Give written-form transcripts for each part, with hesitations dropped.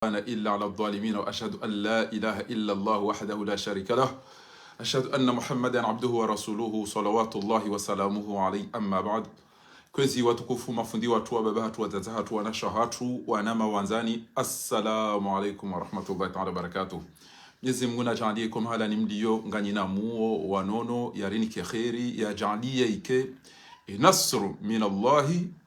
إلا على الظالمين وأشهد أن لا إله إلا الله وحده لا شريك له أشهد أن محمدا عبده ورسوله صلوات الله وسلامه عليه أما بعد kwezi watukufu mafundi watu wa baba watu wazazi watu wanasha watu wanama wanzani assalamu alaikum warahmatullahi ta'ala barakatuh. Mwenyezi Mungu najalie kama hala ni mlio nganyina muo wanono yarini khairi ya jalie ike nasru min Allah.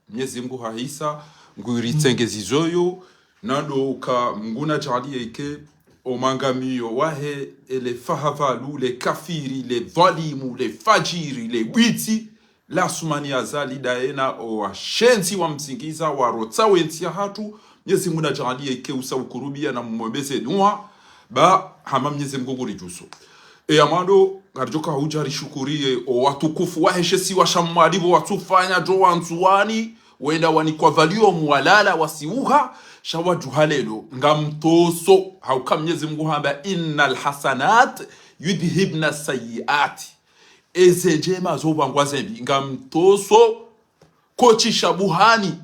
Mwenyezi Mungu haisa nguritengezi zoyo nado ka mnguna jalie ike omangamio wahe ele fahavalu le kafiri le dhalimu le fajiri le bwiti la sumani azali daena o washenzi wa msingiza wa rotsa wentia hatu. Mwenyezi Mungu najalie ike usa ukurubia na mwebeze dua ba hama Mwenyezi Mungu rijuso amando ngarjoka hujari shukurie o watukufu waheshesi wa shamwalibo watufanya jo wanzuani wenda wanikwa valio muwalala wasiuha shawa juhalelo ngamtoso hauka Mwenyezi Mungu hamba innal hasanat yudhibna sayiati eze njema zobangwa zembi ngamtoso kochi shabuhani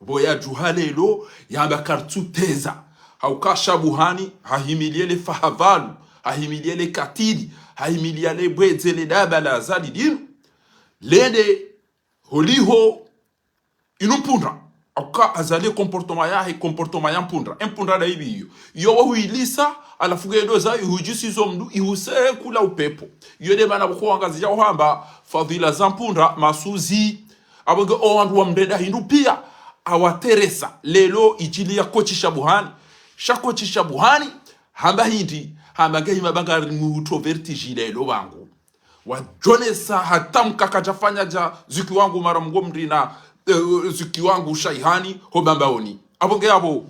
boya juhalelo yamba kartu teza hauka shabuhani hahimiliele fahavalu hahimiliele katili hahimiliele bwezele dabala zalidinu lende holiho inumpundra hauka azali comportement yahe comportement ya mpundra da hivi yo wahuilisa alafuge doza yuhujisi zomdu ihuse kula upepo yode bana bukuangazi ya uhamba fadhila za mpundra masuzi abonge owandu wa mdeda hindu pia awateresa lelo ijili ya kochi shabuhani shakochi shabuhani hamba hindi hamba ngehi mabanga muto vertigile lo bangu wajonesa hatamka kajafanya ja zuki wangu mara mgomri na zuki wangu shaihani hobambaoni abonge abo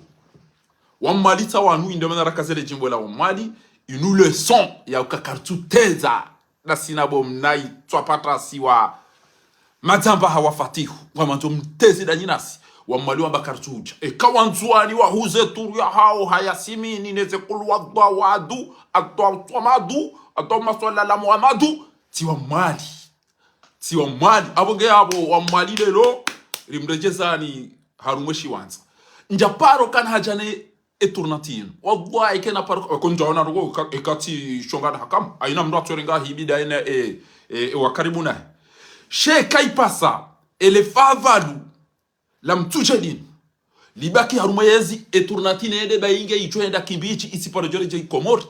wamalita wanu indemana rakazele jimbo la wamali inu leçon ya ukakartu teza na sinabo mnai twapata siwa mazamba hawafatihu wamanzo mtezi da nyinasi wamali wa bakartuja kawanzuani wa huze turu ya hao hayasimini neze kulu wa dawadu atwamadu atwamaswala la muhammadu tiwa mwali abonge abo wamali lelo rimrejezani harumweshi wanza njaparo kan hajane eturnatino wallahi kana paro konjona rugo ekati shongana hakam aina mndo atsorenga hibida ina wakaribuna she kaipasa ele favalu la mtujedin libaki harumwezi eturnatine ede bainge ichoenda kimbichi isiparo joreje komor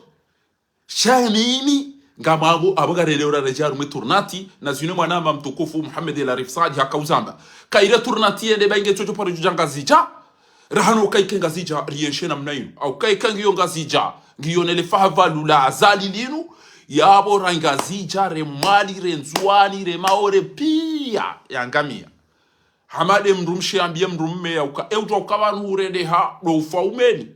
shamini ngamabo abagareleura rejaru meturnati na zine mwanama mtukufu Muhammad al-Arifsadi hakauzamba kaire turnati ede bainge chocho paro jangazija rahano kaikenga zija rienshena mnayo au kaikenga yonga zija ngiyonele fahavalu la azali linu yabo ranga zija remali renzuani remaore pia yangamia hamade mrumshi ambie mrumme ya uka euto ukabanu urede ha do faumeni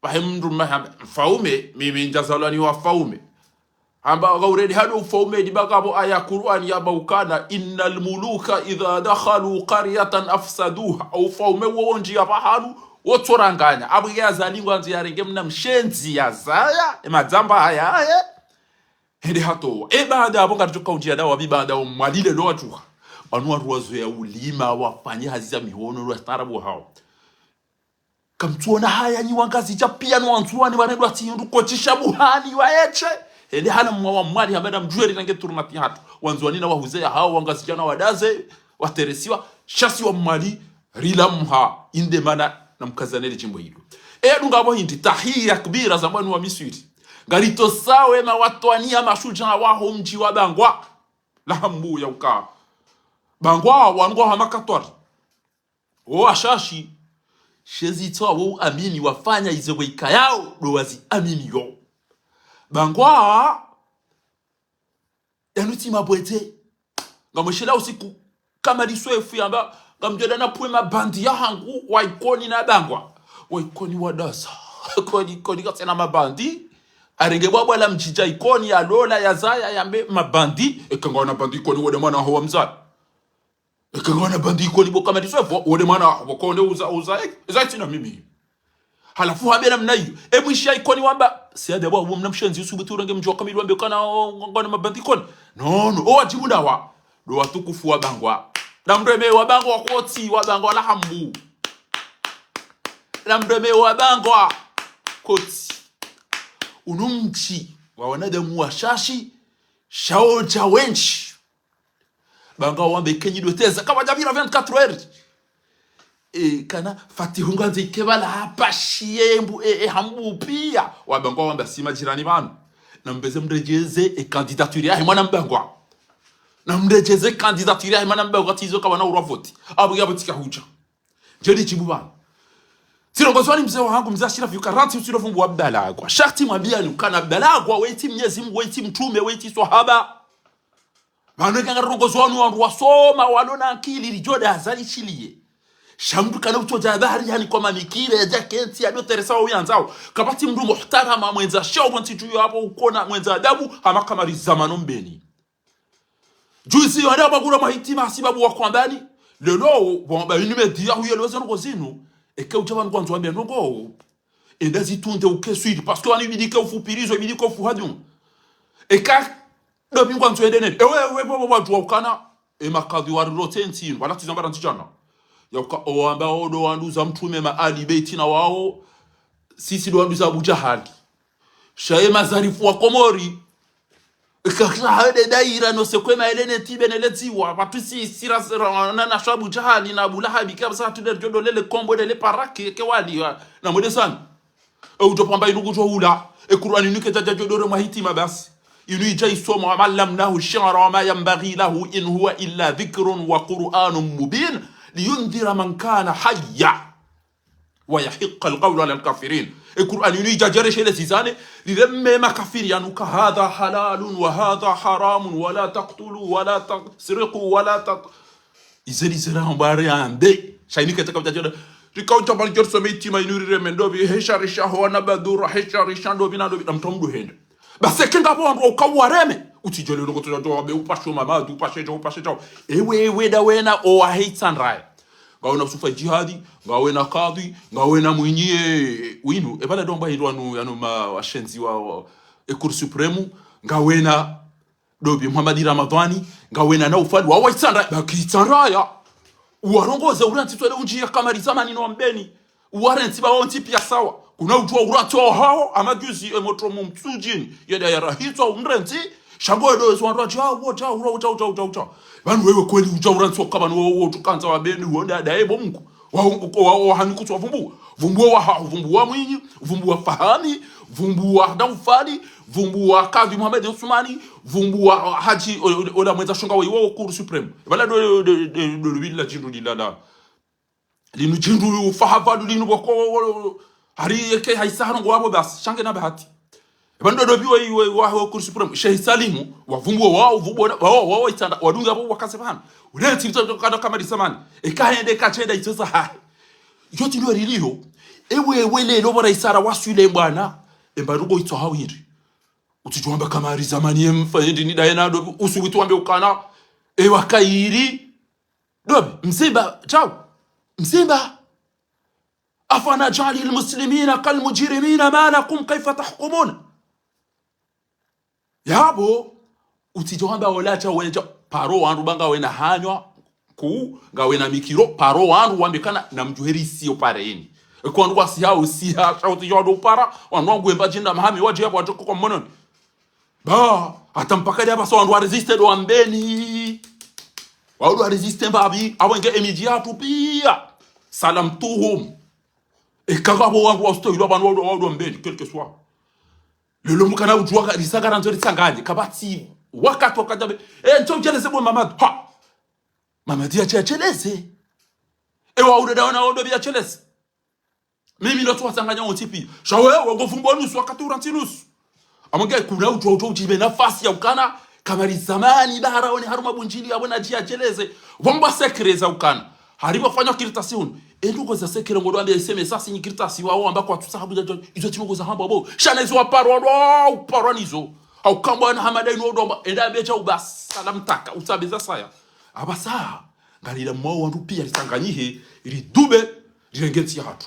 bahe mrumme ha faume mimi njazalani wa faume amba ga urede ha do faumeni bagabo aya Qur'an ya baukana innal muluka idha dakhalu qaryatan afsaduha au faume wonji ya bahanu wotoranganya abwe yazalingwa nziyarenge mna mshenzi ya zaya emadzamba haya hede hato baada abonga tuka unjia dawa bibada umwalile lo watuka anwa ruwazo ya ulima wafanye haziza mihono wa tarabu hao kamtuona haya nyi wangazi cha pia no wanzuani wanendo atindu kochisha buhani waeche ele hana mwa mwali hamada mjueri nange turumati hatu wanzuani na wahuzea hao wangazi jana wadaze wateresiwa shasi wa mwali rilamha indemana na mkazaneli jimbo hilo ngabo hindi tahia kubira zamani wa Misri garito sawe ma watwania mashuja waho mji wa Bangwa lahamu ya ukaa bangwa wangwa hamakatwari o ashashi shezito wo amini wafanya izo weika yao do wazi amini yo bangwa yanuti mabwete ngamoshela usiku kama liswefu yamba ngamjoda na pwema bandi ya hangu waikoni na bangwa waikoni wadasa koni katsena mabandi arenge bwa la mjija ikoni ya lola ya zaya yambe mabandi ekangona bandi koni wode mwana ho mzali ekangona bandi koni bo kama diswefu wode mwana wakonde uza zaiti na mimi halafu habera mnayo mwisha ikoni wamba siade bwa mnamshenzi usubutu range mjwa kamili wambe kana ngona mabandi koni no wajibu dawa do watukufu wa Bangwa na mreme wa Bangwa kwoti wa Bangwa la hambu la mdome wa bangwa koti unumchi wa wanadamu wa shashi shao cha wenchi banga wambe kenyi doteza kama jamira 24 heures kana fatihunga nzikebala hapa shiembu hambu pia wabanga wambe sima jirani banu na mbeze mrejeze candidature yahe mwana mbangwa na mrejeze candidature yahe mwana mbangwa tizo kama na uravoti abu yabutika huja jeli chibuba Silongozwani mzee wangu mzee Ashira vyuka ranti usilovumbu wa Balagwa. Sharti mwambia ni ukana Balagwa weiti Mwenyezi Mungu weiti mtume weiti swahaba. Manweka ngarongozwani wangu wasoma walona akili lijoda azali chilie. Shamdu kana utoja bahari yani kwa mamikire ya jakenti ya doteresa wa uyanzao. Kapati mdu muhtarama mwenza shao mwanti juyo hapo ukona mwenza adabu hama kamari zamano mbeni. Juisi wadaba magura mahitima asibabu wa kwambani. Lelo wamba inimedia huye lweze nungozinu. Eke ujabani kwa nzuambia nongo endazi tunde ukeswidi paske wani bidike ufupirizo bidike ufuhadun eka dobi kwa nzuende nene ewe watu wakana makadhi warirote ntinu wala tizambara ntijana ya uka owamba odo wanduza mtume maali beiti na wao sisi do wanduza Abu Jahali shaye mazarifu wa Komori eka hade daira no sekwema elene tibe neletiwa watu si sira na Abu Jahali na Abu Lahabi kabisa tuderjodo lele kombo lele paraki ke wali na mwede sana utopamba inugu hula Qur'ani nuke tajajodore mahitima basi inu ija isoma wa allamnahu shi'ra wa ma yanbaghi lahu in huwa illa dhikrun wa qur'anun mubin liyundhira man kana hayya wa yahiqqa alqawlu ala alkafirin Qur'ani inu ija jareshe le sizane lilemme makafiri yanuka hadha halalun wa hadha haramun wa la taqtulu wa la tasriqu wa la izeli zera mbare ande shainike takabtajada rikauta baljor someti mainuri remendobi hesharisha hoana badura hesharisha ndobi na ndobi namtomdu hende base kenga bondo ukawareme utijele ngoto ndo abe upasho mamadu upashe ewe da wena o haitsanrai ngaona usufa jihadi ngawena kadhi ngawena mwinyie winu ebala domba hidwanu yanuma washenzi wa Cour Supreme ngawena dobi Muhammad Ramadhani ngawena na ufali wa waitsanrai bakitsanraya uwarongoze uranti twele unjia kamari zamani no mbeni uwaranti ba wonti pia sawa kuna ujua uranti wa hao amajuzi emotro mumtsujini yeda ya rahitwa umranti shango edo zwanra jao banu wewe kweli ujua uranti wakaba no tukanza wa beni wonda daebo mungu wa hanikutwa vumbu wa mwinyi vumbu wa fahami vumbu wa daufali vumbu wa kadhi Muhammad Usmani vumbu wa haji ola mweza shonga wa Cour Supreme bala do willa jindu dilala linu jindu fahafadu linu boko hari yake haisahano ngo wabo bas shange na bahati bando do biwe wa Cour Supreme Sheikh Salimu wa vumbu wa itanda wadunga bo wakasebana ureti kada kama disamani ekaende kachenda itsoza ha yoti ndo liliyo ewe lelo bora isara waswile bwana embarugo itso hawiri utijwamba kama ari zamani emfaendi ni daena do usubitu ambe ukana wakairi dobi msimba chao msimba afana jali almuslimina kal mujrimina ma lakum kayfa tahkumun yabo utijwamba olacha wenja paro wandu banga wena hanywa ku ngawena mikiro paro wandu wambekana na mjuherisi opareni kwa ndo wasi hao si ha shauti yodo para wanwangu emba jinda mahami waje hapo watoko kwa mmononi ba atampaka hapa so wandu resisted wambeni wandu resisted babi awenge immediate pia salam tuhum ekagabo wandu wasto ilo bandu wambeni quelque soit le lomu kana ujwa risaka ranzo risanganye kabati wakati wakajabe ntomjeleze bo mamadu ha mamadi acheleze ewa udada wana odo bia cheleze mimi ndo twasanganya ontipi shawe wangofumbo nusu wakati uranti nusu amange kuna uto jibe nafasi ya ukana kamari zamani bahara woni haruma bunjili abona jia cheleze vomba sekreza ukana haribo fanya kiritasion enduko za sekere ngodo ambe seme sasa ni kiritasi wao ambako atusahabu izo timugo za hamba bo shana izo paronizo au kamba na hamada ino odo enda becha ubas salam taka utabeza saya abasa ngalila mwa wandu pia litanganyihe ili dube lirengeti hatu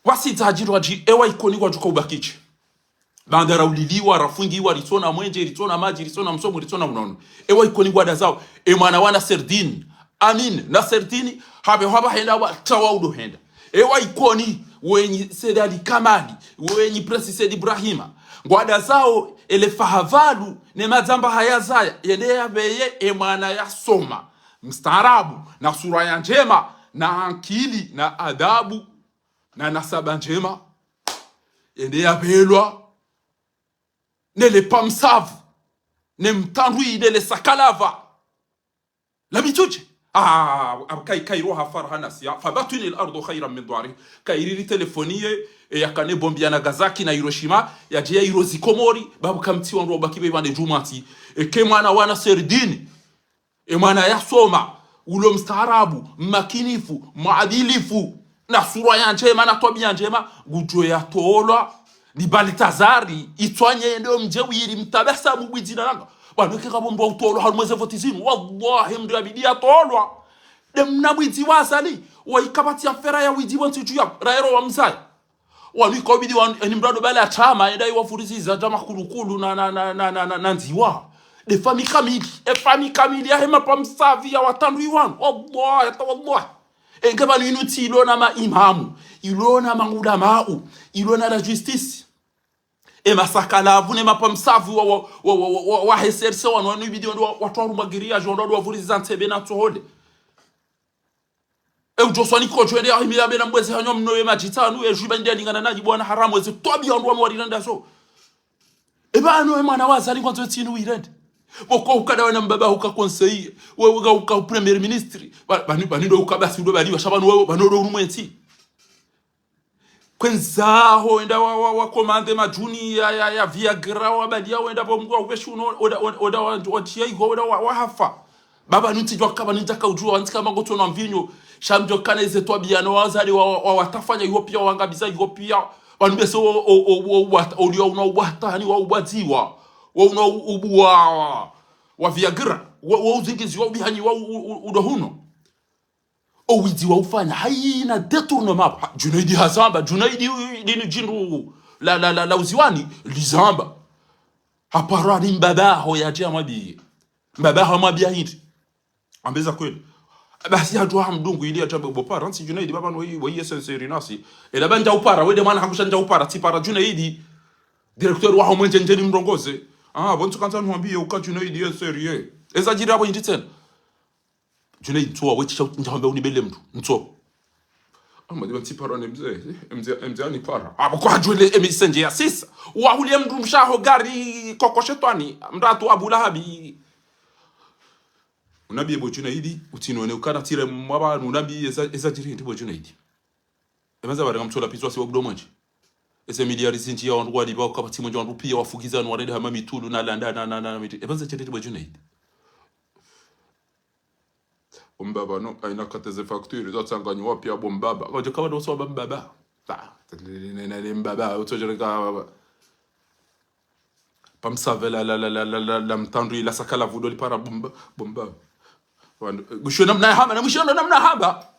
wasitajiru waji ewa ikoni kwa juka ubakiche bandara uliliwa rafungiwa litona mwenje litona maji litona msomo litona unono ewa ikoni kwa dazao mwana wana serdini amin na serdini habe haba henda wa tawa udo henda ewa ikoni wenye Said Ali Kamali wenye Prince Said Ibrahima ngwada zao ele fahavalu ne mazamba haya zaya yende yabeye mwana ya soma mstaarabu na sura ya njema na akili na adabu na nasaba njema yende yabelwa nele pamsavu ne mtandwi nele sakalava la bituche kairoha farhana siya fabatuni al-ardu khayran min dwari kairiri telefonie yakane bombia Nagasaki na Hiroshima yaje Hirozi Komori babu kamti wanro bakibe bane jumati ke mwana wana serdini mwana yasoma ulo mstaarabu makinifu maadilifu na sura ya njema na tabia njema gujo ya tola ni Balitazari itwanye ndio mjewiri mtabasa mubwijina nanga bano ke kabombo utolo harumweze votizinu wallahi mdu abidia tolwa demna bwiti wasali waikabati ya fera ya widi wantu juu ya raero wa mzai wanu ikobidi ni mrado bala chama endai wafuriziza jama kulukulu na nziwa de fami kamili ya hema pamsavi ya watandu iwanu wallahi engeba ni inuti ilona ma imamu ilona mangulamau ilona la justice masakala vune mapamsavu wa heserse wanu video watu warumagiria jondo wavuriza ntebe na tuhole ujoswani ko jwende ahimira bena mweze hanyo mnowe majitanu ejuba ndi alingana naji bwana haramu eze tobi yandu wa wariranda so bano mwana wazali kwanzo tinu wirende boko ukada wana mbaba ukakonsei wewe uka premier ministre bani ndo ukabasi ndo bali washabanu wewe banodo urumwenti kwenzaho enda wa komande majuni ya Viagra wa badia wenda bomgwa ubeshuno oda watia igo oda wa hafa baba nunti jwa kaba nitaka ujua wantika magoto na mvinyo shamjo kana ze tobiano wazali wa watafanya hiyo pia wangabiza hiyo pia wanubese olio una ubwatani wa ubwaziwa wa una ubwa wa Viagra wa uzingizi wa bihanyi wa udohuno owidi wa ufanya haina detournement Junaidi hazamba Junaidi dini jindu la uziwani lizamba haparani mbabaho ya jamabi mbabaho mabia hindi ambeza kweli basi hatu hamdungu ili atabe bopara nsi Junaidi baba no yi senseri nasi ela banja upara wede mwana hakushanja upara tipara Junaidi directeur wa homwenje njeni mrongoze bontu kanta nwambie uka Junaidi yeserie eza jira abo inditsen Junaidi ntoa wechi njambe unibele mtu ntoa amadi batipara mze ani para kwa jwele emisenje ya sisa wa hulie mdu mshaho gari kokoshetwani mdatu Abu Lahabi unabi ebo Junaidi utinone ukana tire mwabanu unabi eza jiri ndibo Junaidi emaza baranga mtola piswa si wabdo manje ese miliari zinji ya wandu wadi bako kapati mwenye wandu pia wafugizanu warede hama mitulu na landa na miti emaza jiri ndibo Junaidi bombaba no aina kateze facture zatsanganya wapi ya bombaba kwaje kaba ndo so bombaba ne mbaba utojereka pamsave la mtandri la sakala vudo para bomba gusho namna hamba na mwishondo namna hamba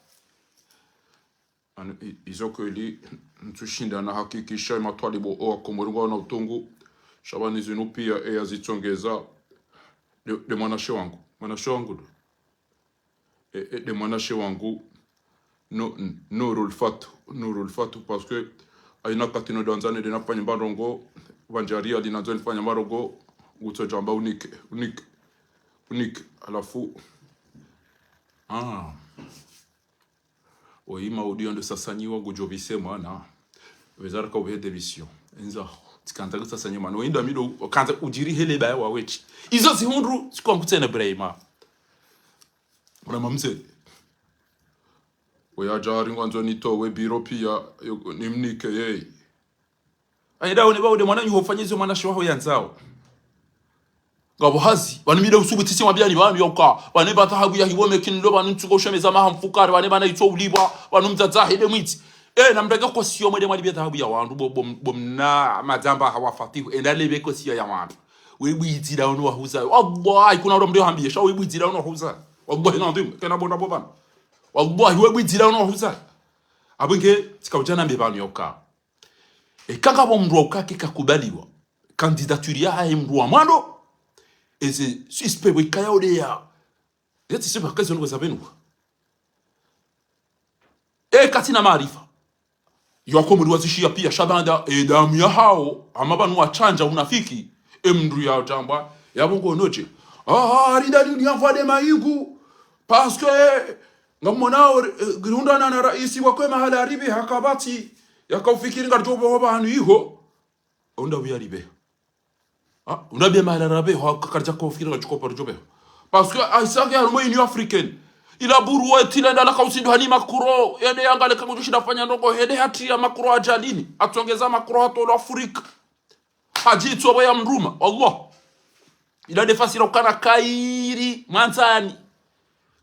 izokeli ntushinda na hakikisha matwalibo o komorungo na utungu shabani zinu pia yazitongeza de mwanashe wangu de mwanashe wangu Nurul Fatu parce que aina katino danzane de nafanya barongo wanjaria linazoni fanya barongo utojamba unique alafu oima audio ndo sasanyiwa gujovise mwana wezara ka uhe devision enza tikanta kusasanyiwa mwana wenda mido kanta ujiri hele baya wawechi izo zihundru sikwa mkutene brema mwana mamse oya jari ngwanzo nitowe biro pia nimnike yeye aida one bawo de mwana nyuhofanyizo mwana shwaho yanzao ngabo hazi banimide usubutisi mabyani bami yoka bane batahabu ya hiwome kinlo banuntuko shemeza mahamfukari bane bana ito ulibwa banumzazahide mwiti namdaga ko siyo mwede mwali betahabu ya wandu bomna madamba hawafatihu endalebe ko siyo ya wandu webwizira ono wahuza wallahi kuna ndo mdio hambie shawo webwizira ono wahuza wallahi nandim kana bonda bobana wallahi webwizira ono wahuza abenge tikawjana mbebani yoka kaka bomndwa ukaki kakubaliwa candidature ya haimru wa mwando eze suspect wikaya odea yati sema kazi ngo zabenu katina maarifa yako mdu wazishia pia shabanda damu ya hao amabanu wachanja unafiki mndu ya tamba ya bongo noche rida ni avade maingu parce que ngamonao grunda na raisi wakwe mahala aribe hakabati yakaufikiri ngarjobo hoba hanu iho onda uyaribe unabia mahala rabe hakarja kufikiri ngarjobo parjobe parce que aisaki harumo ni africaine ila buruwe tilenda la kausidu hani makuro yende yangale kangu shidafanya ndongo hede hati ya makuro ajalini atongeza makuro hato la Afrika haji tuwa ya mruma Allah ila defasira ukana kairi mwanzani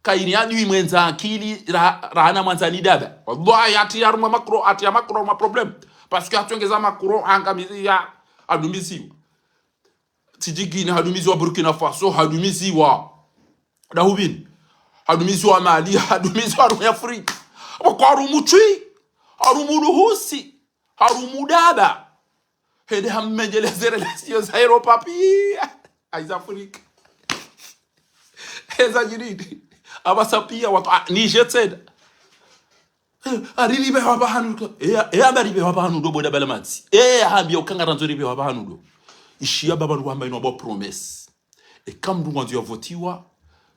kairi yani mwenza akili rahana mwanzani dada wallahi hati ya ruma makuro hati ya makuro ma problem parce que atongeza makuro angamizi ya adumiziwa tijigini hadumiziwa Burkina Faso hadumiziwa dahubini hadumizi wa Mali hadumizi wa Rwanda Afrika kwa harumuchui harumuruhusi harumudaba hede hammejelezere lesio za Europa pia aiza Afrika heza jiridi abasapia watu ni jeted arilibe wabahanu abaribe wabahanu do boda balamansi hambi okangara nzoribe wabahanu do ishia baba rwamba ino promesse et comme nous on votiwa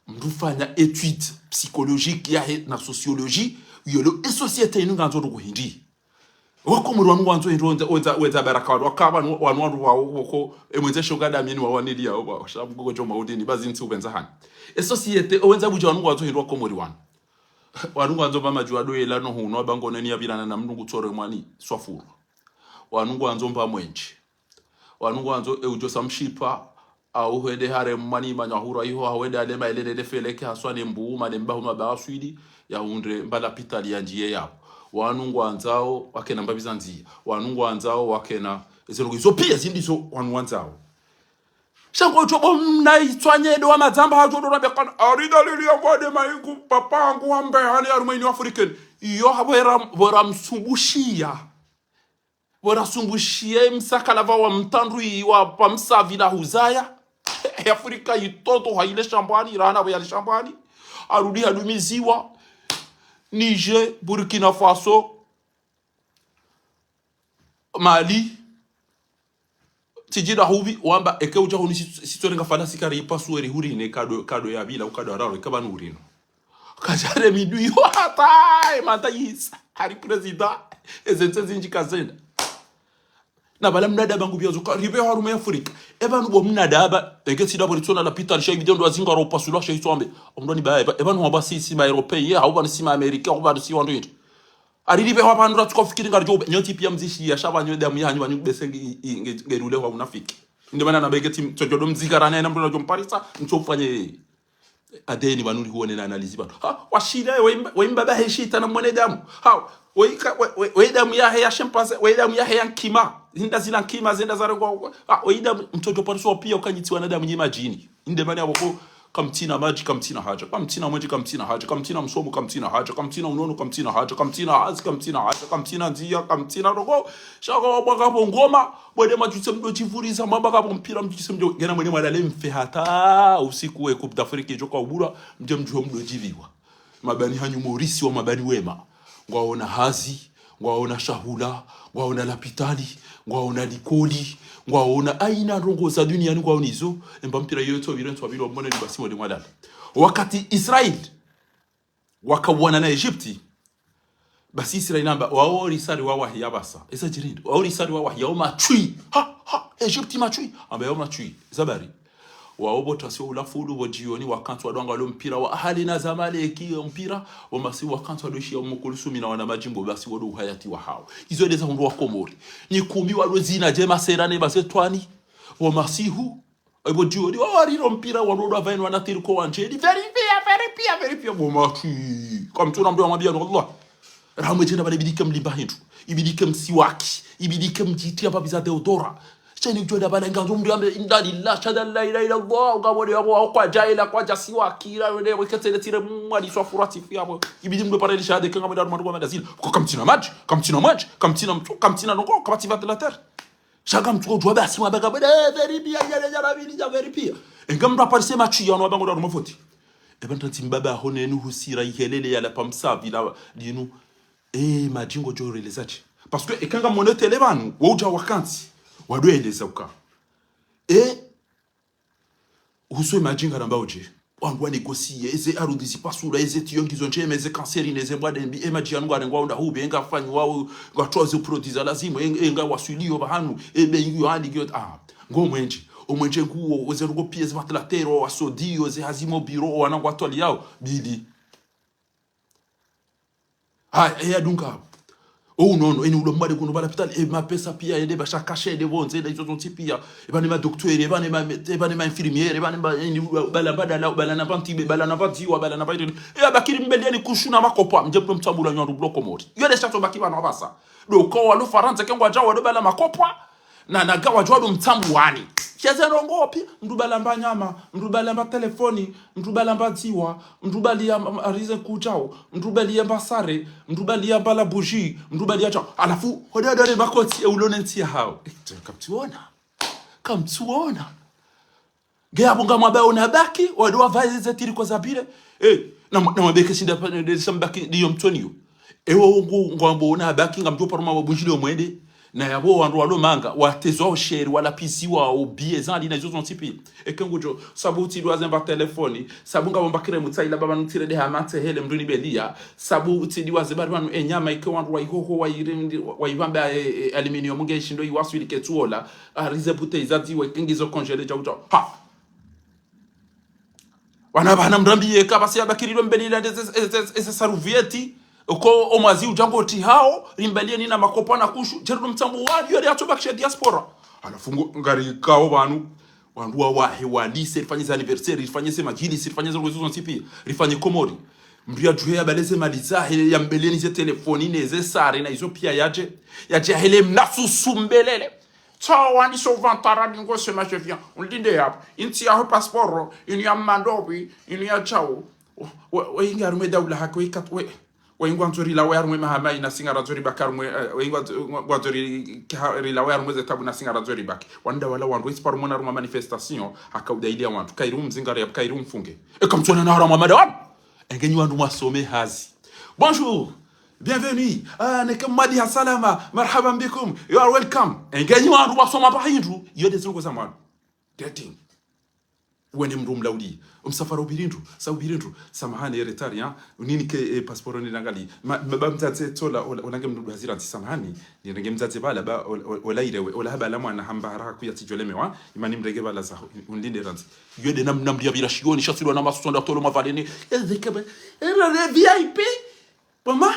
mdufanya étude psychologique ya na sociologie yolo e société inu nganzo ndo kuhindi wako muri wanu wanzo ndo weza baraka wakaba wanu wako emwenze shogada mini wawanili ya oba shamgo joma udini bazi nti ubenza hani e société owenza buja wanu wanzo ndo wako muri wanu wanzo bama juado ela no huno abango neni yabirana na mnungu tsore mwani swafuru wanu wanzo mba mwenje wanu wanzo ujo samshipa au hede hare mani manyahura iho hawede alema elele feleke haswane mbuuma lemba huma baaswidi ya undre mbala pitali ya njie yao wanungu anzao wakena mbabizanzia wanungu anzao wakena ezerugizo pia zindizo wanu anzao shango chobo mnaitwanye do amazamba hajodo rabekana arida lili yambade maingu papangu ambe hani arumaini african iyo habera msumbushia bora sumbushie msakalava wa mtandui wa pamsavi na huzaya Afrika itoto haile shambani rana wa shambani arudi hadumiziwa Niger Burkina Faso Mali tijira hubi wamba eke uja honi sitorenga fadasi kari pasueri hurine kado ya bila ukado araro kabanu urino kajare midui hata manta yisa hari president ezenze zinjika zenda na bala mnadaba ngubya zuka ribe harume Afrika ebanu bo mnadaba egeti dabo litona la pita lisha evidendo azinga ro pasula sha isombe omdoni ba ebanu wabasi sima europei au bana sima amerika au bana si wandu arilibe wapanu ratikofikiri ngarjo nyoti pia mzishi ya shabanyo damu yanyu banyu besengi ngerule wa unafiki ndio maana na begeti tojodo mzikarana na mndo jomparisa ntofanye adeni banuri huone na analizi bado washida weimba ba heshita na mwene damu we damu ya ya chimpanzee we damu ya ya nkima zinda zila nkima zinda zarengo we damu mtoto pariso pia ukanyitiwa na damu nyima jini inde mani aboko kamtina maji kamtina haja kamtina maji kamtina haja kamtina msomo kamtina haja kamtina unono kamtina haja kamtina hazi kamtina haja kamtina nzia kamtina rogo shaka wabaka ngoma bode majutse mdo chivuriza mabaka mpira mjitse mdo gena mwene madale mfe hata usiku we Coupe d'Afrique joka ubura mje mjo mdo jiviwa mabani hanyu Maurice wa mabani wema ngwaona hazi ngwaona shahula ngwaona lapitali ngwaona likoli ngwaona aina rongo za dunia ngwaona hizo mpampira yote virenzo wabilo mbona ni basi wale mwadala wakati Israel wakawana na Egypti basi Israel namba wao risali wao hiyabasa esa jirindo wao risali wao hiyoma chui Egypti machui amba yoma chui zabari wao sio ulafulu wajioni wakati wadonga lo mpira wa ahali na Zamaleki mpira wa masi wakati wadoshia mukulusumi na wana majimbo basi wado uhayati wa hao hizo ndeza ndo wakomori ni kumbi walozina jema serane basetwani wa masihu ebo jioni wariro mpira wanodo vain wanatiri ko wanjedi very pia wa machi kama tuna mdo amwambia Allah rahmu jina bale bidike mlimba hindu ibidike msiwaki ibidike mjitia babiza Deodora cheni joda bala nganzo mdu ambe indalillah shada la ilaha illa Allah ngabone yabo kwa jaila kwa jasiwa kila wende weketele tire mwali swafurati fiabo ibidi mdu parele shade kenga mdu madu magazine ko kamtina match kamtina noko kamati va de la terre chaque mtu joa basi mwabaga very bien yale jarabili ja very pia engam rapalse match yano bango ndo mafoti ebanta timbaba honenu husira ihelele yala pamsa vila dinu majingo jore lezachi parce que ekanga monete levanu wauja wakanti wadoeleza uka uswe majinga namba oje wangwa negosie eze arudi zipasura eze tiyongizo njeme eze kanseri neze mbwa dembi emaji yangu arengwa unda hube enga fanyu wao ngatwaze produza lazima enga wasulio bahanu bengu hali gyot ngo mwenje nguo oze rugo pies batlatero wasodio ze hazimo biro wanangwa toli yao bili dunka nono eni ulo mwade kuno bala hospital ma pesa pia ende ba chakache de bonze da izo tonti pia bane ma docteur bane ma infirmière bane ba eni bala badala bala na banti bala na banti wa bala na ba bakiri mbeleni kushuna makopa mjepo mtambula nyandu bloko moti yo de chato bakiba na basa do ko walu faransa kengwa jawa do bala makopa na gawa jwa mtambu wani chezero ngopi ndubala mbanyama ndubala mba telefoni ndubala mba tiwa ndubali ya arize kujao ndubali ya basare ndubali ya bala bougie ndubali ya chao alafu hodadare makoti ulonenti hao kamtuona gea bunga mabao na baki wadwa vaize tiri kwa zabire na mabeke sinda de sambaki diyo mtoniyo ewo ngwambo na baki ngamjo paroma wabunjile omwende na yabo wandu walo manga watezo sheri wala pisi wa obieza ali na zozo ntipi ekengujo sabuti doazen ba telefoni sabunga bombakire mutsaila baba nutire de hamate hele mruni belia sabuti diwaze barwanu enyama ike wandu wa ihoho wa irindi wa ibamba aluminium nge shindo iwasu ilike tuola arize bute izati wa kingizo congele jaujo wana bana mrambiye kabasi abakiriro mbelila ese saruvieti uko omazi ujango ti hao rimbalie nina makopa na kushu jerudo mtambo wadi yale atobakisha diaspora alafungo ngari kao banu wandu wa hewalise rifanye anniversaire rifanye sema jili rifanye zozo ntipi rifanye komori mbia juhe baleze maliza hele ya mbeleni ze telefoni neze sare na izo pia yaje hele mnasusu mbelele Tawani sovantara dingo sema je viens on dinde yap inti ya passeport ini ya mandobi ini ya chao we ingarume dawla hako ikat waingwa nzuri la wayarumwe mahamai na singara nzuri bakarumwe waingwa nzuri la wayarumwe zetabu na singara nzuri baki wanda wala wandu isparu mona ruma manifestation akaudailia wandu kairu mzingara ya kairu mfunge kamtona na harama madawan engenyi wandu masome hazi bonjour bienvenue nekamadi salama marhaban bikum you are welcome engenyi wandu masoma bahindu yode zuko zamanu dating wene mru mlaudi umsafara ubirindu samahani retarian nini ke passport ni nangali baba mtate tola onange mndu hazira samahani ni nenge mtate bala ba olaire ola haba la mwana hambara ku yatijolemewa imani mrege bala za undinde ranti yode namdia bila shioni shasulwa na masonda tolo mavaleni ezekebe era VIP mama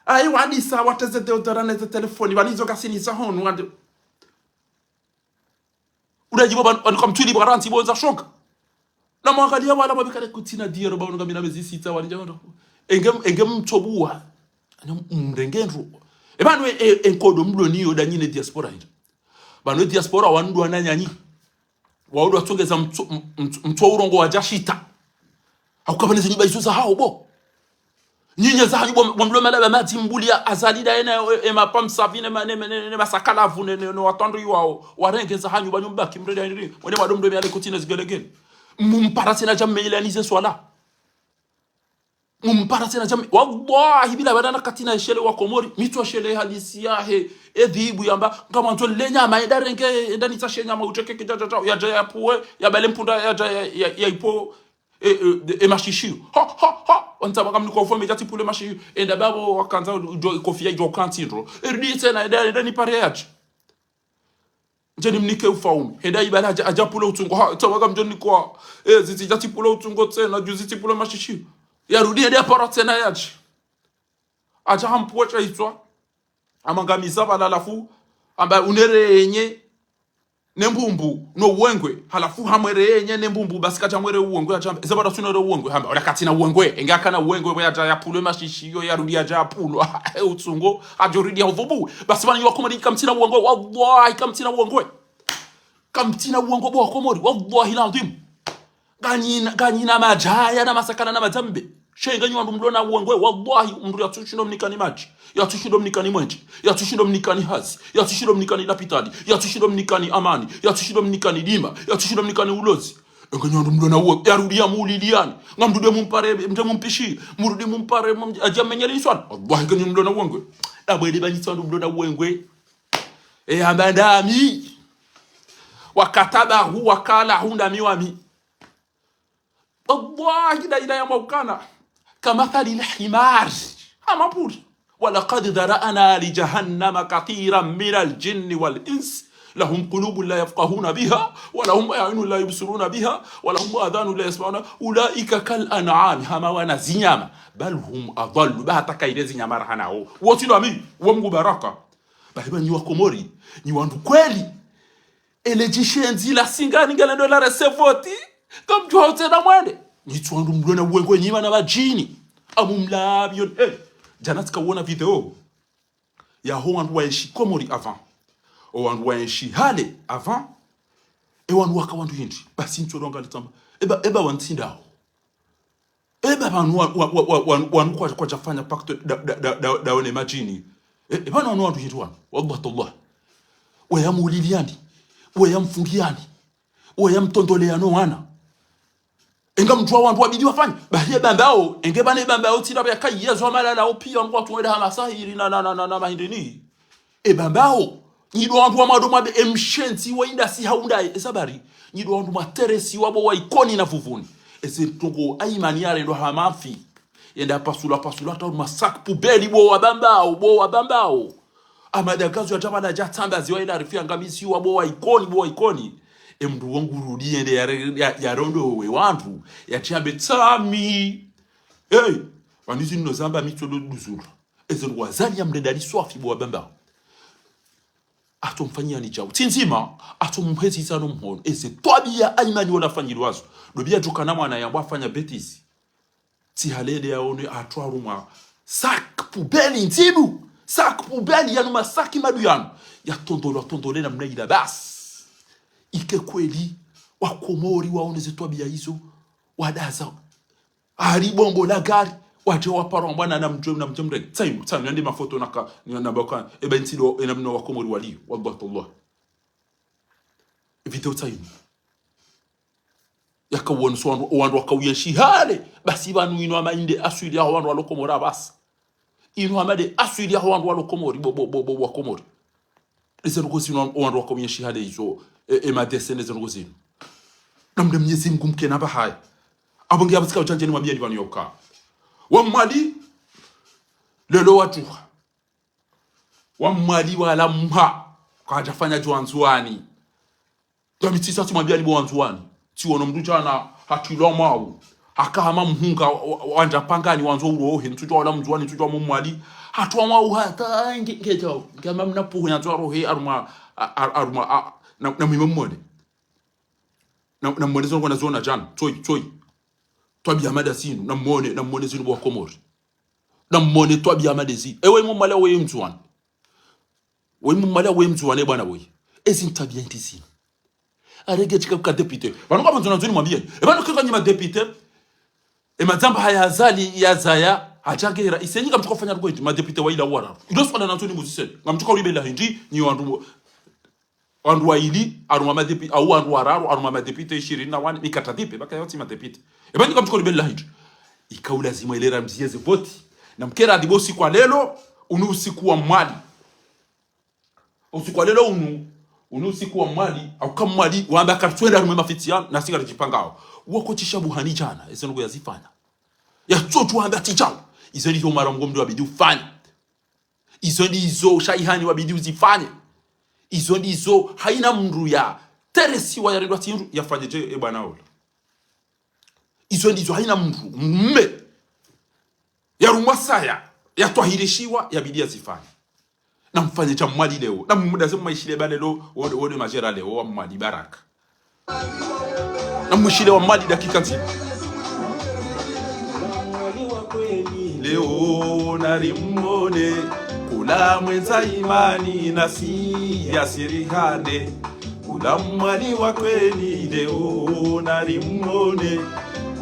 ai wadi sa wateze deodorant za telefoni banizo kasini za honu wande unajibo bankomtuli baranti bonza shoka na mwangalia wala mabikale kutina diero ba unga mina mezi sita wali jando engem mtobua mrengenro banwe enkodo mlo niyo danyine diaspora ito banwe diaspora wandu ananyanyi waudu atongeza mtwa urongo wa jashita akukabaneze nyumba izo za hao bo nyinyi za hanyu bomlo malaba mati mbulia azalida ene mapam savine ne masakala vune ne watandu yao warengeza hanyu banyumba kimreda ndiri wone badomdo me ale kutina zigelegele mumparasena jamme ilanize swala mumparasena jamme wallahi bila badana katina shele wa komori mitwa shele halisia he edhibu yamba kama nto lenya maidarenge ndani za shenya mauteke kijaja ya jaya puwe ya bale mpunda ya ipo mashishiyo ha wanta bakam ni konforme jati pule mashishiyo enda babo wakanza do kofia do kantindro erdite na ndani pare yachi jeni mnike ufaume heda ibala ajapula utungo ha tawaga mjoni kwa ziti jati pula utungo tena juziti pula mashishi yarudi heda para tena yachi aja hampocha itwa amangamiza bala lafu amba unere yenye nembumbu no uwengwe halafu hamwere yenye nembumbu basika jamwere uwengwe aja ezabara tunore uwengwe hamba orakati na uwengwe engaka na uwengwe yaja yapule mashishi yo yarudi aja apulo utungo ajoridi ya uvubu basi bana yokomari kamtina uwengwe wallahi kamtina uwengwe kamtina uwengwe bo komori wallahi lazim ganyina majaya na masakana na mazambe shenga nyandu mlona uwengwe wallahi mndu yatushindo mnikani maji yatushindo mnikani mwenji yatushindo mnikani hazi yatushindo mnikani lapitali yatushindo mnikani amani yatushindo mnikani dima yatushindo mnikani ulozi enganyandu mlona uwe yarudia muliliani ngamdude mumpare mte mumpishi murudi mumpare ajamenyeli swala wallahi ganyandu mlona uwengwe na mwele banitwandu mlona uwengwe ambandami wakatabahu wakala hunda miwami wallahi la ilaha maukana kamathali alhimar amapuri ولقد ذرأنا لجهنم كثيرا من الجن والإنس لهم قلوب لا يفقهون بها ولهم أعين لا يبصرون بها ولهم آذان لا يسمعون أولئك كالأنعام هما ونزيما بل هم أضل بهتك إلى مرحنا وتلو أمي ومباركة بهبا نيوا كوموري نيوا نكوالي elejishenzi la singani ngalendo la resevoti comme tu hote na mwende nitwandu mlona uwengo nyima na majini amumlabyo jana tukaona video ya wandu waishi Komori avant wandu waishi hale avant wandu wakawandu hindi basi ntsolonga litamba eba wantindao wanu kwa jafanya pacte da one majini eba no wandu hindi wana wallahi wayamuliliani wayamfungiani wayamtondoleano wana enga mtu wandu wabidi wafanye bahie bambao enge bane bambao tira ya kayezo malala opia ngo tuweda hamasahiri na mahindini bambao nyido wandu wa madoma be emshenzi wainda si haunda esabari nyido wandu materesi wabo wa ikoni na vuvuni ese tongo aimani yale ndo hamafi yenda pasula ta masak poubelle bo wa bambao amadagazo ya tabana jatamba ziwaenda rifia ngamisi wabo wa ikoni mdu wangu rudi ende ya rondo we wantu ya chiambe tsami wanizi nino zamba mitolo duzuru ezo wazali ya mdendali swafi bo wabamba atomfanyia ni jao tinzima atomhezi zano mhono eze twabia aimani wanafanyirwazo dobia tukana mwana ya wafanya betizi tihalede ya one atwaruma sak poubelle ntibu sak poubelle ya numa saki maduyano ya tondole na mnaila basi ike kweli wa Komori waoneze twabia hizo wadaza ari bongo la gari waje waparo bwana na mjomre time nende mafoto na baka ntilo enamno wa Komori wali wallahi video time yakawon so wandu wakawiyeshi hale basi banu ino amainde asuri ya wandu wa Komori basi ino amade asuri ya wandu wa Komori bo wa Komori lezo ngozi wandu wakawiyeshi hale hizo emadesene zongozi namde mnyezi ngumke na bahaya abonge abasika uchanje ni mwambie ndivano yoka wamali lelo watu wamali wala mha kajafanya jwanzuani domitisa tumwambia ni bwanzuani tiwono mdujana hakilo mawu akahama mhunga wanja pangani wanzo urohe ntujwa wala mjwani ntujwa mumwali hatwa mawu hata ngejo kama mnapuhu nyanzo rohe aruma na mwimemone na mwone zongo na zona jana toi twabia madazinu na mwone zinu wa Komori na mwone twabia madezi ewe mumala we mzwana bwana boy ezintabia ntisi arege chika deputy bano kwa mzona zinu mwambie bano kika nyima deputy mazamba haya azali ya zaya hachagera isenyika mtukofanya rugwe ma deputy wa ila wara idoso na Antoni Muziseni ngamtuka libela hindi ni wandu waili aruma madepite au wandu wararo aruma madepite 21 mikatadipe baka yoti madepite ebani kamtuko libela hijo ikaula lazima ile ramzieze voti na mkera adibosi kwa lelo unu usiku wa mwali usiku wa lelo unu usiku wa mwali au kama mwali waamba kartwenda aruma mafitiano na singa jipangao wako chishabu hani jana eseno yazifanya ya chotu waamba tijao izo ndizo mara mgomdo wabidi ufanye izo ndizo shaihani wabidi uzifanye izo ndizo haina mndu ya teresi wa yaredwa tindu yafanye je bwana ola izo ndizo haina mndu mme ya rumwasaya ya twahirishiwa ya bidi azifanye na mfanye cha mwali leo na muda zema ishile bale leo wode majera leo wa mwali baraka na mshile wa mwali dakika nzima leo narimone kula mwenza imani nasi yasirihane kula mwali wa kweli leo narimone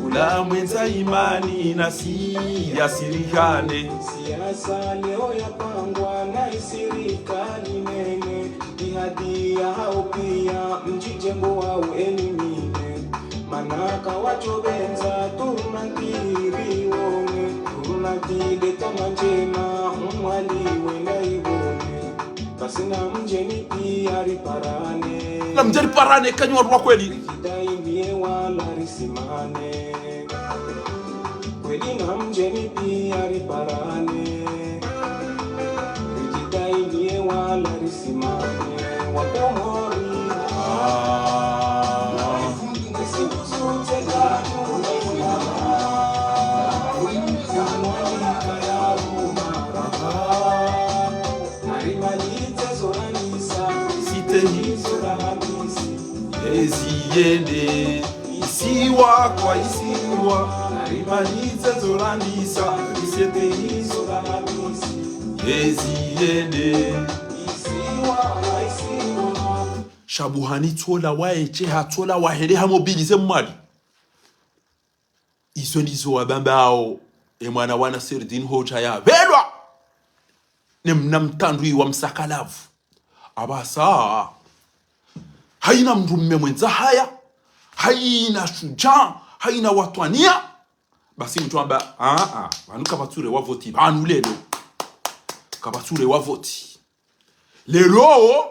kula mwenza imani nasi yasirihane siasa leo yapangwa na isirikani nene ihadia hao pia mjijembo wao elimine manaka wachobenza tunantiri wone tunatile kama njema na mjeri parane kanywa rwa kweli kweli na mjeni pia riparane rijidainie wala risimame wakomori eziende isiwa kwa isiwa narimalize zolandisa risete hizo eziende isiwa kwa isiwa shabuhani tola waeche hatola wahere hamobilize mwali izo ndizo wabambao mwana wana Serdin hoja ya velwa ni mnamtandui wa msakalavu abasa haina mrumme mwenza haya haina shujaa haina watwania basi mtu amba banuka bature wavoti banu lelo kabature wavoti lelo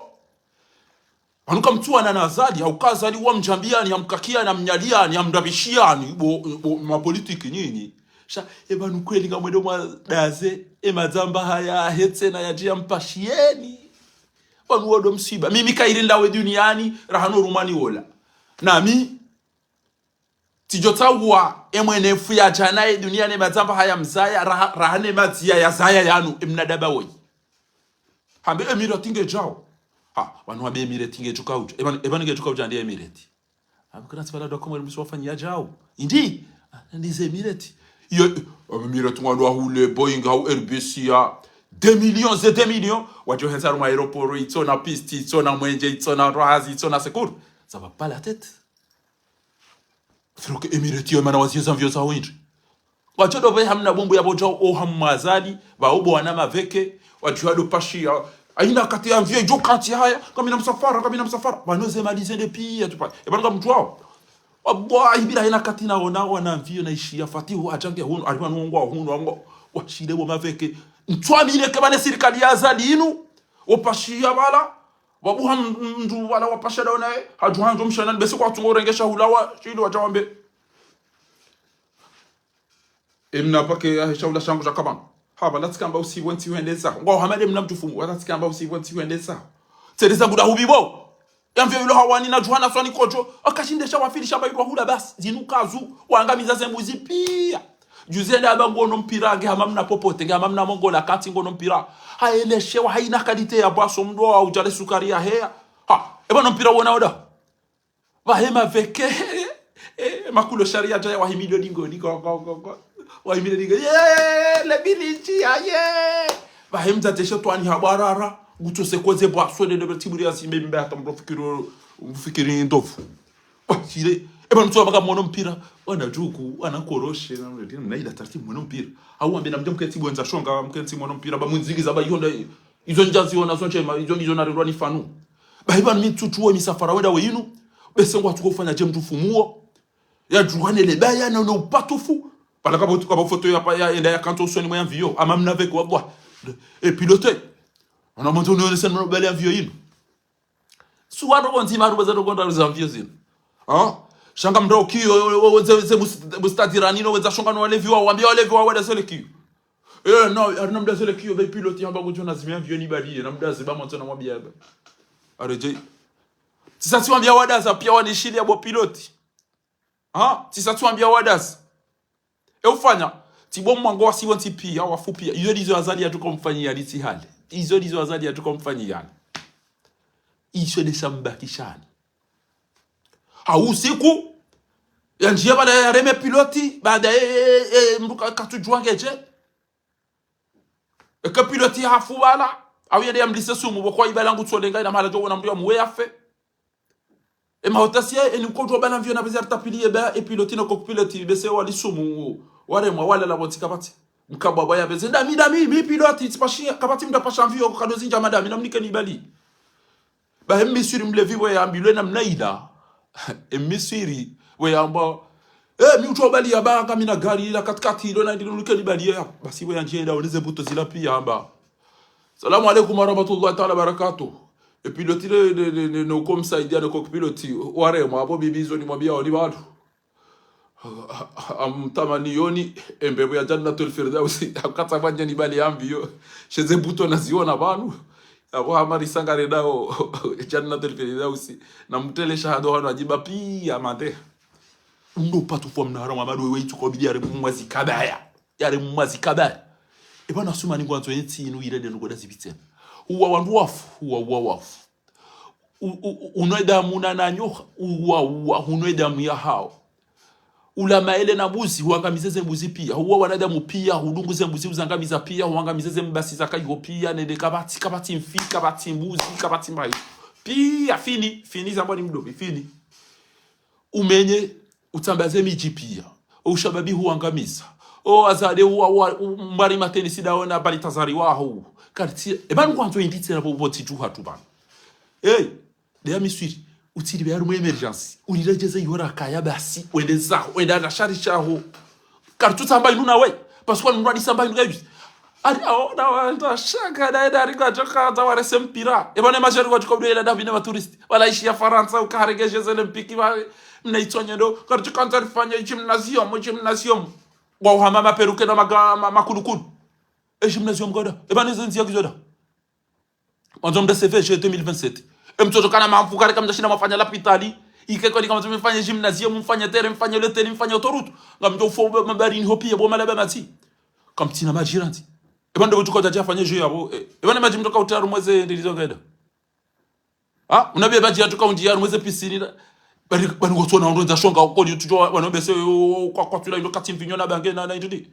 banuka mtu ana nazali au kazali wa mjambiani amkakia na mnyaliani amdabishiani ma politiki nini sha ebanu kweli ngamwendo madaze emazamba haya hetse na yajia mpashieni banu wodo msiba mimi kairinda we duniani rahano rumani wola nami tijotawa emwenefu ya janae duniani mazamba haya mzaya rahane mazia ya zaya yanu emnadaba woyi hambe emira tinge jao wanu wabe emire tinge juka uja ebanu nge juka uja ndi emireti abukana tsibala dokomwe mbiso wafanya jao indi ndize emireti yo emireti ngwandu ahule Boeing au Airbus ya 2 millions et 2 millions wajo hensa ruma aeroport itsona piste itsona mwenje itsona razi itsona secours ça va pas la tête Froke emireti yo mana waziyo mvyo za winji wajodo ve hamna bombo ya bojo o hamazali ba obo wana maveke wajuado pashia aina kati ya mvyo jo kati haya kama na msafara banoze malize de pia tupa e banga mtwao wabwa ibira ina kati na ona wana mvyo na ishia fatihu ajange hunu alikuwa nuongwa hunu wango washide bo maveke ntwamile kebane serikali ya zalinu opashia bala wabuha mndu wala wapashada onae hajuhanjo mshana bese kwa tungorengesha hulawa chilo wajawambe emna pake ya shaula shangu jakaban haba latikamba usi wenti wendeza ngo hamade mna mtufumu latikamba usi wenti wendeza tedeza guda hubibo yamvyo ilo hawani na juhana swani kojo akashindesha wafili shamba yitwa hula basi zinukazu waangamiza zembuzi pia juzenda abangono mpira nge hamamna popote nge hamamna mongola kati ngono mpira haeleshewa haina kalite ya baso mdo au jale sukari ya hea ebono mpira wona oda bahema veke makulo sharia jaya wahimilio dingo wahimilio dingo le bilinchi ya bahemza tesho twani habarara guto sekoze baso de tiburi asimbe mbe atamro fikiri ndofu wachile eba mtu amaka mwono mpira wana juku wana koroshe na ila taratibu mwono mpira au ambe na mjamke tibu enza shonga mkenzi mwono mpira ba munzigiza ba yonda izo njazi ona zonchema izo na rerwa ni fanu ba iba mi tutuwe misafara wenda we yinu bese ngwa tukofanya je mtu fumuo ya juane le baya na no patufu pala kaba foto ya enda ya kanto soni mwa vio amamna avec wabwa et piloter on a monté on esen no bele vio yinu suwado konti maru bazato konta za vio zinu shanga mdo kiyo weze mustadirani no weza shonga no walevi wa wambia walevi wa wada sele kiyo no arna mda sele kiyo be pilote yamba go jona zimia vioni bali na mda ziba mwanzo na mwabia ba areje tisa tu ambia wada za pia wanishili ya bo pilote tisa tu ambia wada ufanya tibo mwango wasi wanti pia wafu pia izo dizo azali ya tukomfanyia liti hali izo dizo azali ya tukomfanyia iso de sambakishani au siku ya njia bala ya reme piloti baada mruka katujuangeje ka piloti hafu bala au yende amlise sumu bokwa ibala ngutsolenga ina mala jo wona mndu amwe yafe ma hotasia eni ko jo bala mvyo na bezar tapili ba e piloti no ko piloti bese wali sumu wale mwa wala la botika pati mkabwa baya beze dami mi piloti tipashia kabati mtapasha mvyo ko kadozinja madami namnike ni bali ba hemmi suri mlevi we ambile na mnaida emisiri we amba mi utobali ya banga mina gari la katikati ilo na ndilo lukeli bali ya basi we anjenda oneze buto zila pia amba Salam alaikum wa rahmatullahi ta'ala barakatuh. Et puis le tire de comme ça il y a le copilote ware mo abo bibizo ni mwambia wali watu. Amtamani yoni embebo ya jannatul firdausi akata banja ni bali ambio. Sheze buto naziona banu. Abo hamari sangare dao jannatul firdausi na mtele shahado hano ajiba pia mande. Ndo patu kwa mnahara mamadu wewe tuko bidi yare mwazi kabaya. Yare mwazi kabaya. E bana suma ni ngwanzo yenti inu irede nugoda zibitsen. Uwa wandu wafu. Unoeda muna na nyoha. Uwa unoeda mu ya hao. Ula maele na buzi huangamize mbuzi pia. Uwa wanadamu pia hudunguze mbuzi uzangamiza pia. Huangamize mbasi zakayo pia. Nede kabati mfi, kabati mbuzi, kabati mbai. Pia fini zambani mdobi, fini. Umenye utambaze miji pia. Ushababi huangamiza. Azade mbari mateni sidaona bali tazari wahu. Karti ebanu kwanto inditse na boti tu hatu bana. Deya miswiri utiri bya rumu emergency. Unirejeze yora kaya basi wenda na sharishaho. Kartu tamba inuna we. Paswa nurani samba inuga. Ari aona wanda shaka da riga joka za ware sempira. Ebane majari kwa tukobele da bina tourist. Wala ishi ya Faransa ukaregeje zele mpiki wa mnaitonye ndo. Kartu kanta rifanya gymnasium. Wa uhama peruke na makulukulu. Gymnasium goda. Ebane zenzi ya gizoda. En termes de CVG 2027. Mtoto kana mamfukare kama ndashina mafanya la pitali. Ikeko kama tumefanya gymnasium mfanya tere mfanya le tere mfanya autoroute. Ngamdo fo mabarini hopi bo malaba mati. Comme tina majiranti. Ebane ndo tuko taja fanya jeu yabo. Ebane maji mtoka utaru mweze ndilizo ngeda. Unabia baji atuka unji yaru mweze piscine. Bani gotona ndo ndashonga ukoli tujwa wanobese kwa tula ilo kati mvinyo na bange na ndidi.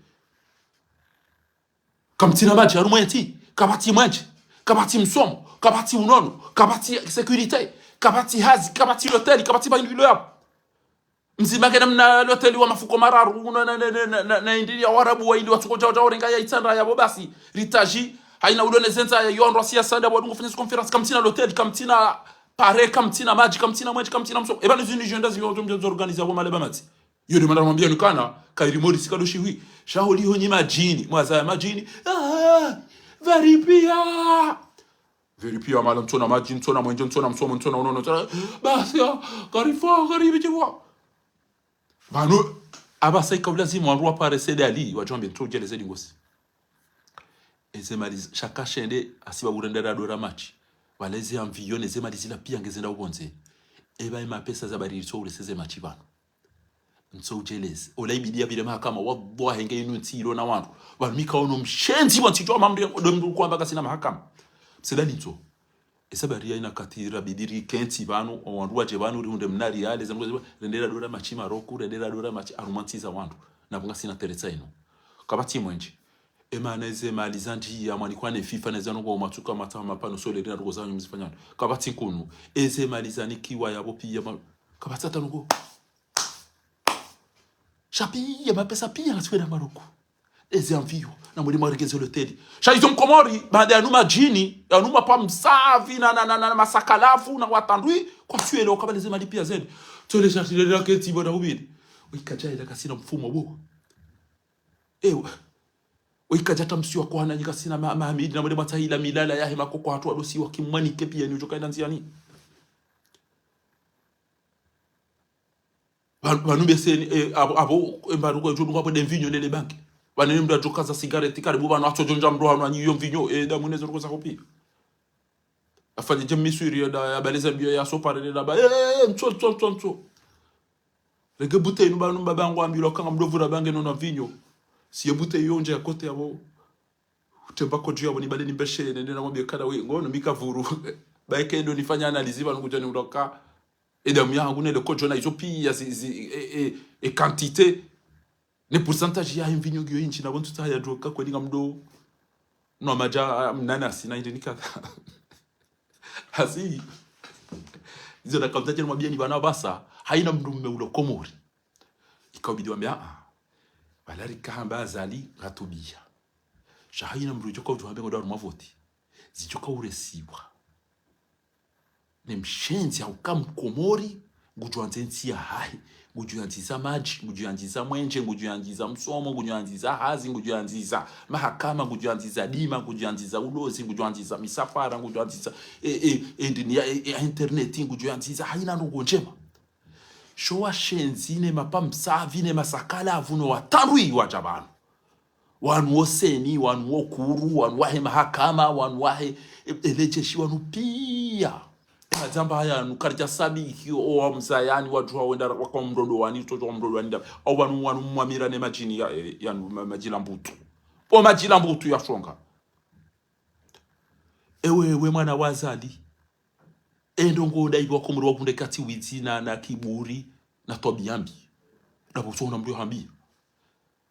Comme tina maji yaru mweti. Kabati manje. Kabati msomo. Kabati unono, kabati sécurité, kabati hazi, kabati l'hôtel, kabati ba indilo yabo. Mzima kena mna l'hôtel wa mafuko mararu na indili ya warabu wa ili watu koja orenga ya itanda yabo basi. Ritaji haina udone zenza ya yondro sia sanda wa dungo fanya conference kamtina l'hôtel, kamtina pare, kamtina maji, kamtina mwenje, kamtina msomo. Eba nizini jenda zimi watu mjenzo organize wa maleba mati. Yode manda mwambia nukana kairi mori sikado shiwi. Shaholi honyi majini, mwaza majini. Veripia. Veripia mala mtona maji mtona mwenje mtona msomo mtona unono mtona basi karibi jiwa banu abasa ikablazimu wanru aparece dali wajombe ntoje leze dingosi ezemaliza chaka shende asiba burendera dora match waleze amviyo nezemaliza la pia ngezenda ubonze eba ima pesa za bariri so uleseze match bana ntoje leze olaibidia bile mahakama wallahi ngeyinu ntiro na wantu balmika ono mshenzi wantito mambe domdu kwamba kasina mahakama sedani nto esabaria ina katira bidiri kenti banu wandu waje banu runde mnari yale zamwe rendera dora machima roku rendera dora machi aromantiza wandu na bunga sina teresa ino kabati mwenje emaneze malizanji ya mwani kwane FIFA na zano kwa matuka mata mapano sole rina rugo zanyu mzifanya kabati nkunu eze malizani kiwa yabo pia kabati atanugo chapi ya mapesa pia ngasweda maruku eze amvio na mwili mwaregeze l'hôtel shaizo mkomori baada ya numa jini ya numa pa msavi na masakalafu na watandui kwa tuele okabaleze mali pia zeni tole shati ya kenti bona ubidi wikaja ila kasina mfumo bo wikaja tamsiwa kwa hana nyika sina mahamidi na mwili matahila milala ya hema kwa hatu wadosi wa kimwani kepia ni ujoka ina nziani banube seni abo embaruko jodunga po denvinyo nele banki banene mdu atokaza cigarette karibu bana achojonja mdu hano anyiyo mvinyo da munezo rukoza kopi afanye jemi suri ya baleza bio ya so parele da ba nto rege bouteille no banu babango ambilo kanga mdovura bange no na vinyo si bouteille yonje ya kote abo temba ko jua boni baleni beshe nende na mwambie kada we ngono mikavuru ba ekendo nifanya analyse banu kujani ndoka edamu yangu ne le kojo na izopi ya e quantité ne pourcentage ya mvinyo gyo inchi na bontu taya droka kwa dinga mdo no maja mnanasi na indinika hasi hizo na kamtaje mwambie ni bana basa haina mdu mmeulo komori ikabidi wambia balari kahamba azali gatubia shahina mdu joko tuhambe ngoda rumavoti zijoka uresiwa ni mshenzi au kamkomori ngujuanzentia hai ngujuanziza maji ngujuanziza mwenje ngujuanziza msomo ngujuanziza hazi ngujuanziza mahakama ngujuanziza dima ngujuanziza ulozi ngujuanziza misafara ngujuanziza internet ngujuanziza haina ndugu njema showa shenzine mapamsavi ne masakala avuno watanrui wajabano wanu oseni wanu okuru wanu wahe mahakama wanu wahe elejeshi wanu pia mazamba haya nukarja sabiki o mzayani watu wawenda kwa mdodo wani toto mdodo wani au wanu mwamira ne majini ya majila mbutu o majila mbutu ya shonga ewe mwana wazali endongo ndaiwa komro wabunde kati wizi na kiburi na tobiambi na busona mdio hambi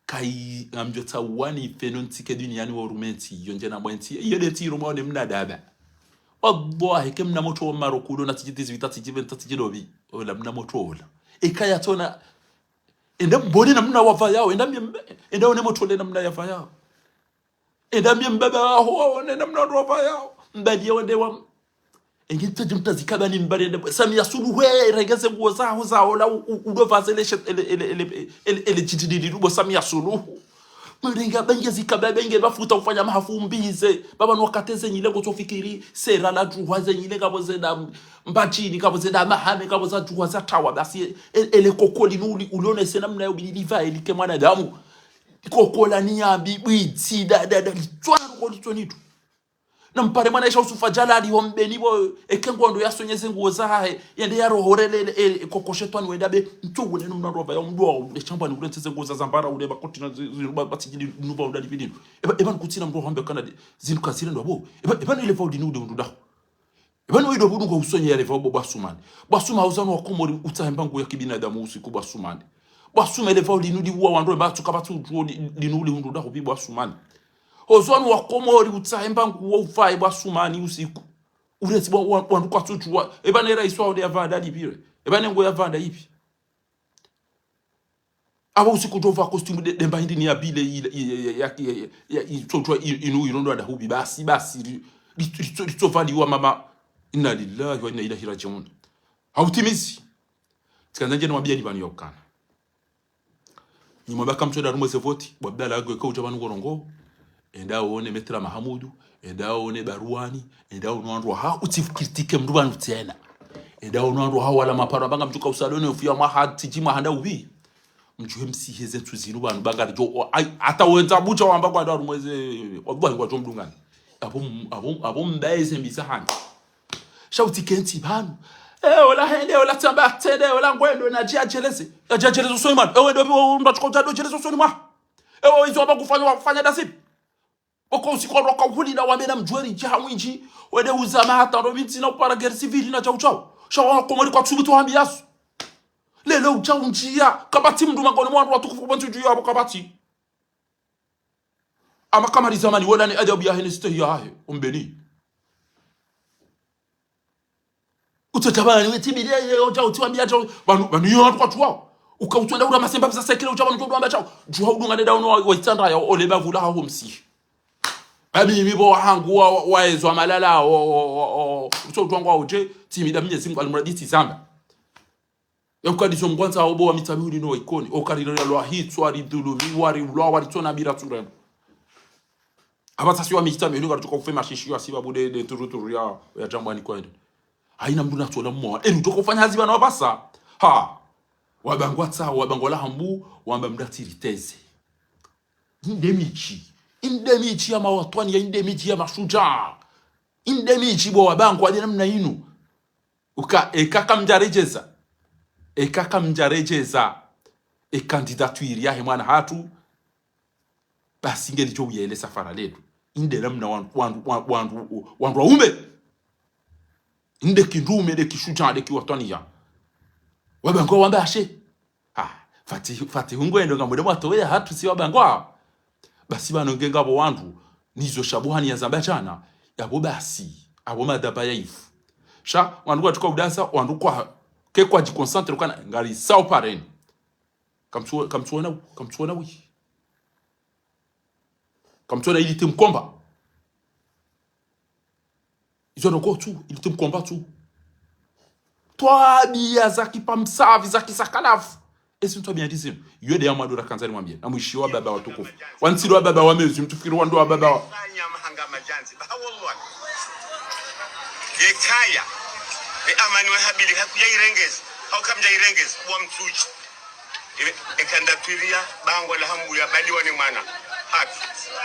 kai amjo tawani fenontike duniani wa rumenti yonje na mwenti yede tiro mwane mnadaba wallahi kemna moto marokudo na tijitizi vitati jiventa tijidobi wala mna moto wala ikaya tona enda mbone na mna wafa yao enda one moto le na mna yafa yao enda mbaba ho na mna wafa yao mbadi wende wa engita jumta zikabani mbare Samia Suluhu regeze nguo zao la udovazele ele chitididi rubo Samia Suluhu mringa benge zikabenge bafuta ufanya mahafumbize baba nwakateze nyile gotofikiri sera la juwaze nyile kaboze na mbachini kaboze na mahame kaboza juwaza tawa basi ele kokoli nuli ulione sena mna yobiliva elike mwana damu kokola ni yambi bwiti da litwana ko litonitu na mpare mwana isha usufa jalali wombeni bo ekengondo yasonyeze nguo zahe yende yarohorele kokoshetwani wendabe ntugu nenu mnarova ya mdwa echamba ni kulenteze nguo za zambara ule bakoti na ziruba batijili nuba undali bidinu eba nkutina mdo hambe kana zinu kazile ndo abo eba ile vaudi nude unduda eba no ido budu ngo usonye yale vabo basumani basuma hauzano wakomori utahemba nguo ya kibinadamu usiku basumani basuma ile vaudi nudi uwa wando ba tukabatu linuli unduda ko bibo basumani ozwanu wakomori utahemba nguo ufai basumani usiku uretse wandu kwatsutswa eba ne raiswa ode avanda dibire eba ne ngo yavanda ipi aba usiku dova costume de mbahindi ni abile ya itsotwa inu irondo da hubi basi litsovali wa mama inna lillahi wa inna ilaihi rajiun hautimizi tsikanje nwabia ni bani yokana ni mwabaka mtoda rumweze voti wabdala agwe ko jabanu gorongo enda one metra Mahamudu enda one Baruani enda one wandu ha utifkritike mndu banu tena enda one wandu ha wala maparo banga mtuka usalone ofia mahati jima handa ubi mjuhe msiheze tuzinu banu banga jo ata wenza bucha wamba kwa daru mweze wallahi kwa jomdungani abo mbaeze mbisahani shauti kenti banu ola hende ola tamba tende ola ngwendo na jiajeleze ajeleze soiman ndo ndachukota do jeleze soiman izo abakufanya dasipi oko usikolwa kwa hulila wamena mjweri jahamwinji wede uzama hata robinti na upara guerre civile na chau shawa komori kwa tsubuto hambiasu lelo uchau njia kabati mndu magone mwandu watukufu bantu juu yabo kabati ama kamari zamani wala ni adabu ya heneste ya hae umbeni utatabani wetimilia uchau tuambia chau banu yohantu kwa tuwao ukautwenda ura masemba bisa sekele uchau ntondo amba chau juu haudunga neda uno wa itanda ya oleba vula hao msi abi mibo hangu waezwa malala utotwangwa uje timida mnyezi Mungu almuraditi zamba yakadiso mkwanza obo wa mitabuli no ikoni okariro ya lwa hitwa ridulumi wari ulwa wari tona bira turem abatasi wa mitame ngo tuko kufema shishiyo asiba bude de turuturu ya jambani kwende haina mdu na tola mwa tuko kufanya hazi bana wabasa ha wabangwatsa wabangola hambu wamba mdatiri teze indemichi ya mawatwani ya indemichi ya mashuja indemichi bo wabangu adena mna inu ekaka mjarejeza candidature ya mwana hatu basi ngeli jo yele safara letu indela mna wandu waume inde kindume de kishuja de kiwatwani ya wabangu wamba ashe fati hungwendo ngamwe mwato ya hatu si wabangu basi banonge ngabo wandu nizo shabuhani ya zambachana yabo basi abo madaba yaifu sha wandu kwa tuka udasa wandu kwa ke kwa jiconcentre kana ngali sao parene kamtuona wi kamtuona ili timkomba izo noko tu ili timkomba tu twabia za kipamsavi za kisakalafu esi mtu bien dizim yode ya madura kanzani mwambie na mwishi wa baba watukufu wansiri wa baba wa mezi mtufikiri wa ndo wa baba wa mahanga majanzi ba wallahi yekaya amani wa habili hakuja irengezi au kamja irengezi wa mtuchi ekandaturia bango la hambu ya bali wani mwana haki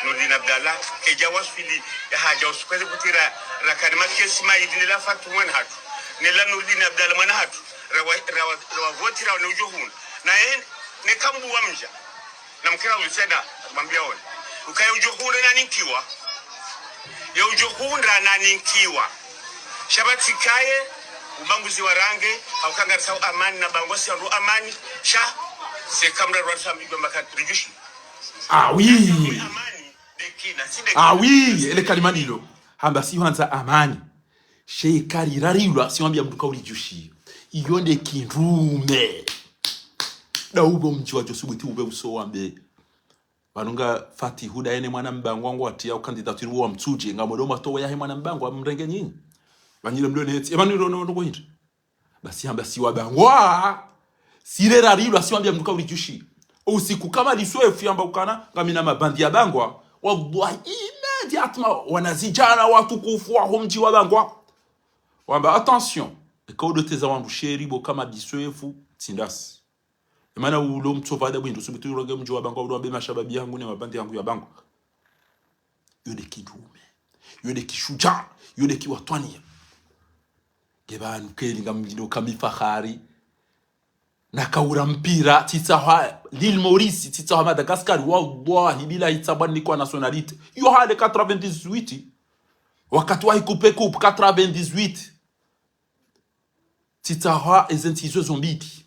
Nurdin Abdallah keja wasfili ya haja usikweze kutira rakani makesi maidini la faktu mwana hatu nila Nurdin Abdallah mwana hatu rawa voti rawa neujohun na ne kambu wa mja na mkera uliseda mwambia wale ukaya ujohun na ninkiwa ya ujohun na ninkiwa shabati kaye ubanguzi wa range au kangarisa amani na bangosi ya amani sha se kamra rwasa migwa makatirijushi ah oui ah oui ele kalimani lo hamba si hanza amani shekari rarilwa si wambia mduka ulijushi iyonde kinrume da ubo mji wa josubuti ube uso wambe banunga Fatihuda ene mwana mbango wangu atia ukandidatiri wa mtuje ngamodoma towe yahe mwana mbango amrenge nyinyi banyile mlone eti emaniro no kuhinda basi hamba si wabangwa sire rarilwa si wambia mduka ulijushi usiku kama liswefu yamba ukana ngamina mabandi ya bangwa wallahi immédiatement wanazijana watukufu wa mji wa bangwa wamba attention ekodo teza wangu sheri bo kama biswefu tindasi emana ulo mtsovada bwindu subitu roge mji wa bangwa ulo mashababi yangu ne mabandi yangu ya bangwa yode kidume yode kishuja yode kiwatwania gebanu kelinga mjino kamifahari nakaura mpira titsaha l'île Maurice titsaha Madagascar wallahi bila itabani kwa nationalité yo hale 98 wakati wa coupe 98 titsaha ezentizo zombiti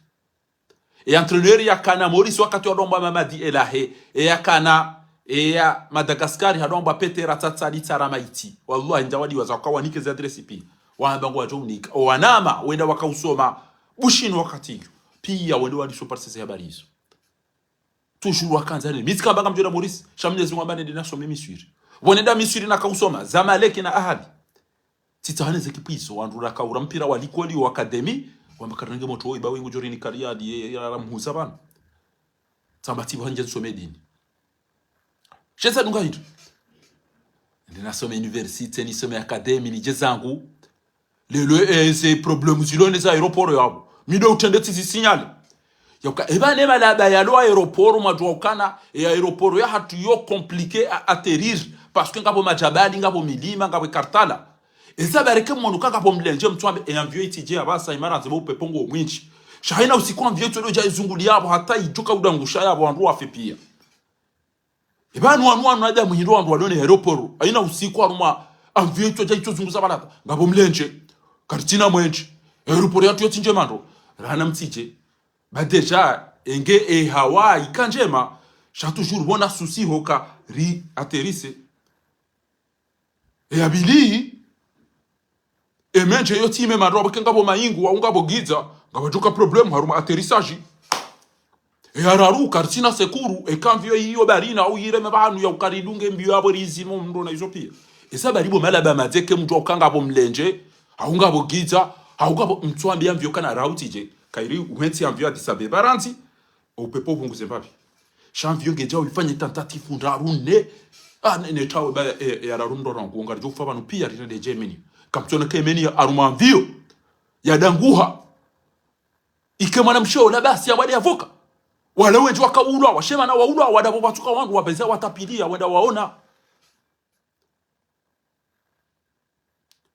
et entraîneur ya kana Maurice wakati wa domba Mamadi Elahe e ya kana e ya Madagascar ya domba Petera Tsatsali Tsaramaiti wallahi ndawadi wazakawa nikeze adresse pi wabango wa jonika wanama wenda wakausoma bushini wakati pia wende walisopatisa habari hizo toujours wakanzani mitika banga mjona Maurice shamnezi mwambane ndina some Misiri wonenda Misiri na kausoma Zamalek na Ahadi titahane zekipiso wandura kaura mpira walikoli wa academy wamakarange moto oiba wengu jorini kariadi ya mhuza bana tambati banje somedini cheza dunga hitu ndina some university ni some academy ni jezangu lelo ces problèmes zilone za aéroport yabo mido utendeti zisinyale yoka ebane malaba ya lo aéroport madwokana e aéroport ya hatu yo compliqué à atterrir parce que ngabo majabali ngabo milima ngabo kartala eza bareke monuka ngabo mlenje mtwambe e envieux itije abasa imara zebo pepongo mwinchi shaina usiku envieux todo ja izunguli yabo hata ijuka udangusha yabo andu afipia ebane wanu ada muhindo andu alone aéroport aina usiku aruma envieux todo ja itozunguza balata ngabo mlenje kartina mwenje aéroport ya tuyotinje mando rana mtije ba deja enge Hawaii kanjema cha toujours bona souci hoka ri atterrisse abili menje yo time maroba kengabo maingu wa ngabo giza ngabajuka problem haruma atterrissage araru kartina sekuru kanvyo hiyo barina au yireme banu ya ukaridunge mbio abo rizimo ndo na izo pia baribo malaba mazeke mtu okanga abo mlenje au ngabo giza au ngabo mtwambi ambio kana rautije kairi uhensi ambio atisabe baranzi upepo bunguze mbapi champion geja ulifanya tentative ndarune ne tawe ba ya rarundo rangu ngarjo fa banu pia rinde Germany kamtona kemeni aruma ambio ya danguha ikemana mshola basi ya wale avoka wale weje wakaulwa washema na waulwa wadabo batuka wangu wabeza watapilia wenda waona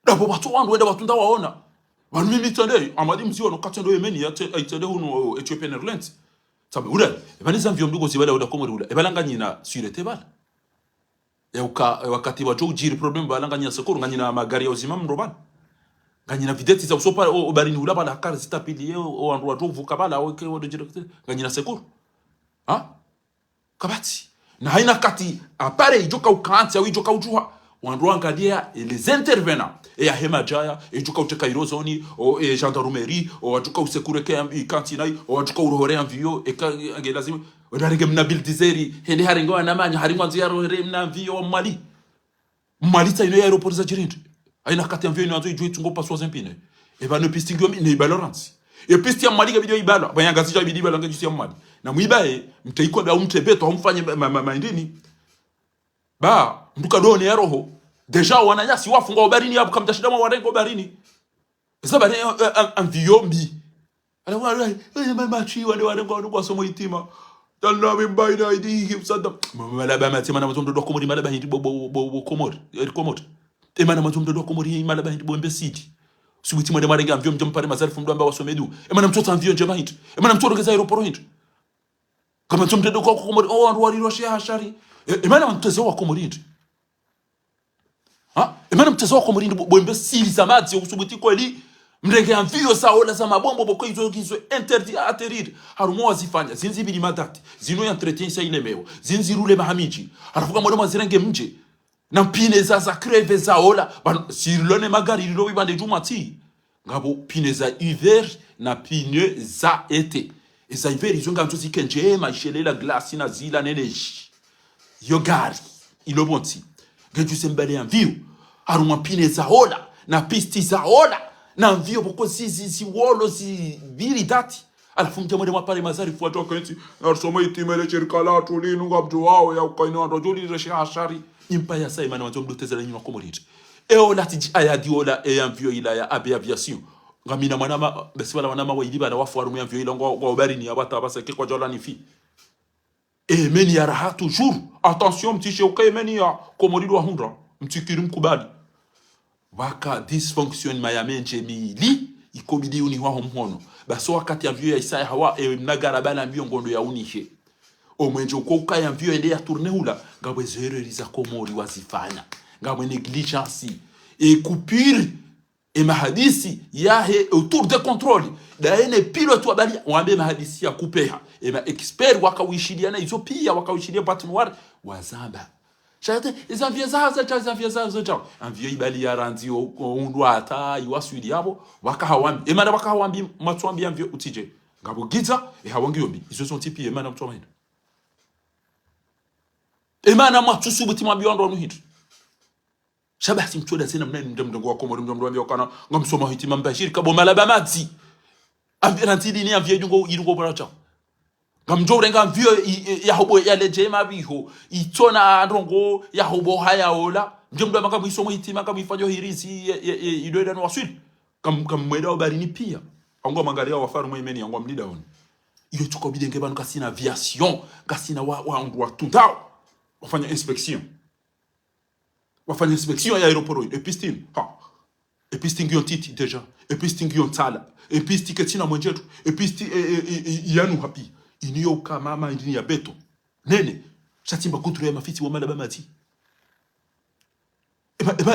dabo batu wangu wenda watunda waona banu mimi tende amadi mzio no katendo yemeni ya tende huno Ethiopian Airlines sabe ula ebaniza mvyo mdugo zibala uda komori ula ebalanga nyina surete bala wakati wa jiri problem balanga nyina sekuru nganyina magari ya uzima mrobana nganyina videti za usopa obarini ula bala kar zitapili o andu watu vuka bala o ke wodo directeur nganyina sekuru ha kabati na haina kati apare ijoka ukanti au ijoka ujuha wandu angalia les intervenants ya hema jaya ijuka uteka irozoni o gendarmerie o atuka usekure ke kantinai o atuka urohore envio e lazima odarenge mnabil dizeri hende haringo anamanya haringo nziyaro mna envio mali ta ino aeroport za jirinde aina kati envio ino anzo ijo itungo paswa zempine eba no pistingio ne ibalorance e pistia mwali ga video ibalo bayanga sija bidi ibalo ngaji sia mwali na muibae mtaiko ba umtebeto amfanye maindini ba mduka doni ya roho deja wananyasi wafunga obarini hapo kamtashida mwa warengo barini sabane anviombi ala wala mama chi wale warengo ndo somo itima dalna mbaida idi hipsada mala ba matima na mtondo do komori mala ba hindi bo komori komori e mana mtondo do komori mala ba hindi bo mbesidi subuti mwende marenga mvyo mjompare mazarifu mdo amba wasomedu emana mtoto mvyo njema hintu emana mtoto geza aeroporo hintu kama mtoto kwa komori andu wali hashari emana mtoto wa komori hintu ha emana mtoto wa komori hintu bo mbesili zamati ukusubuti kweli mrenge mvyo saola za mabombo boko hizo interdit à atterrir harumo wazifanya zinzi bili madati zino ya entretien sa inemeo zinzi rule mahamiji harafuka mwende mazirenge mje na pine za kreve za ola sirlone magari lilo bibande jumati ngabo pine za hiver na pine za été eza hiver izo nganzo zikenje mashelela glace na zila neneji yo gari ilo bonti ngeju sembale envio haruma pine za ola na pisti za ola na envio boko zizi wolo zi biri dati alafu mjamode mapale mazari fuato kanti na somo itimele chirkala tulinu ngabjo wao ya ukaino ndojuli reshi hashari impaya sa imana wanzo mdotezela nyuma komorite eo lati ayadi ola e envio ila ya abe aviation ngamina mwanama besibala mwanama wa iliba na wafu arumu envio ila ngo barini abata abaseke kwa jola ni fi e meni ya raha toujours attention mtishe ukae meni ya komorido wa hundra mtikiri mkubali waka dysfunction mayamenje mili ikobidi uni wa mhono baso wakati envio ya Isaya hawa e mnagara bala mbio ngondo ya unishe omwenjo ko ukaya mvyo ende ya tourner hula ngabwe zereri za komori wazifanya ngabwe negligence et coupure et mahadisi yahe autour de contrôle da ene pilote wabali wambe mahadisi ya kupeha et ma expert wakawishilia na hizo pia wakawishilia patinoir wazamba chate izamvye zaza cha envyo ibali ya ranzi undwa ata iwaswili yabo wakahawambi emana wakahawambi matwambi envyo utije ngabo giza e hawangi yombi izo sont tipi emana mtwamendo emana matusu butima biondo no hit shabati mtoda zena mnani ndemdo wa komori ndemdo ambia kana ngamsoma hitima mbashiri kabo malaba mati ambira ntidi ni avye jungo irungo bracha ngamjore ngamvyo ya hobo ya lejema biho itona ndongo ya hobo haya ola ndemdo maka mwisomo hitima kama ifanyo hirisi idoeda no waswili kam mweda obarini pia ango mangalia wafaru mwemeni ango mlida on iyo tuko bidenge banu kasina aviation kasina wa tutao wafanya inspection ya aeroporo epistin ha epistin yon titi deja epistin yon tala epistin ketina mwenjetu epistin yanu hapi iniyo kama mama indini ya beto nene chatimba kuntro ya mafiti wa malaba mati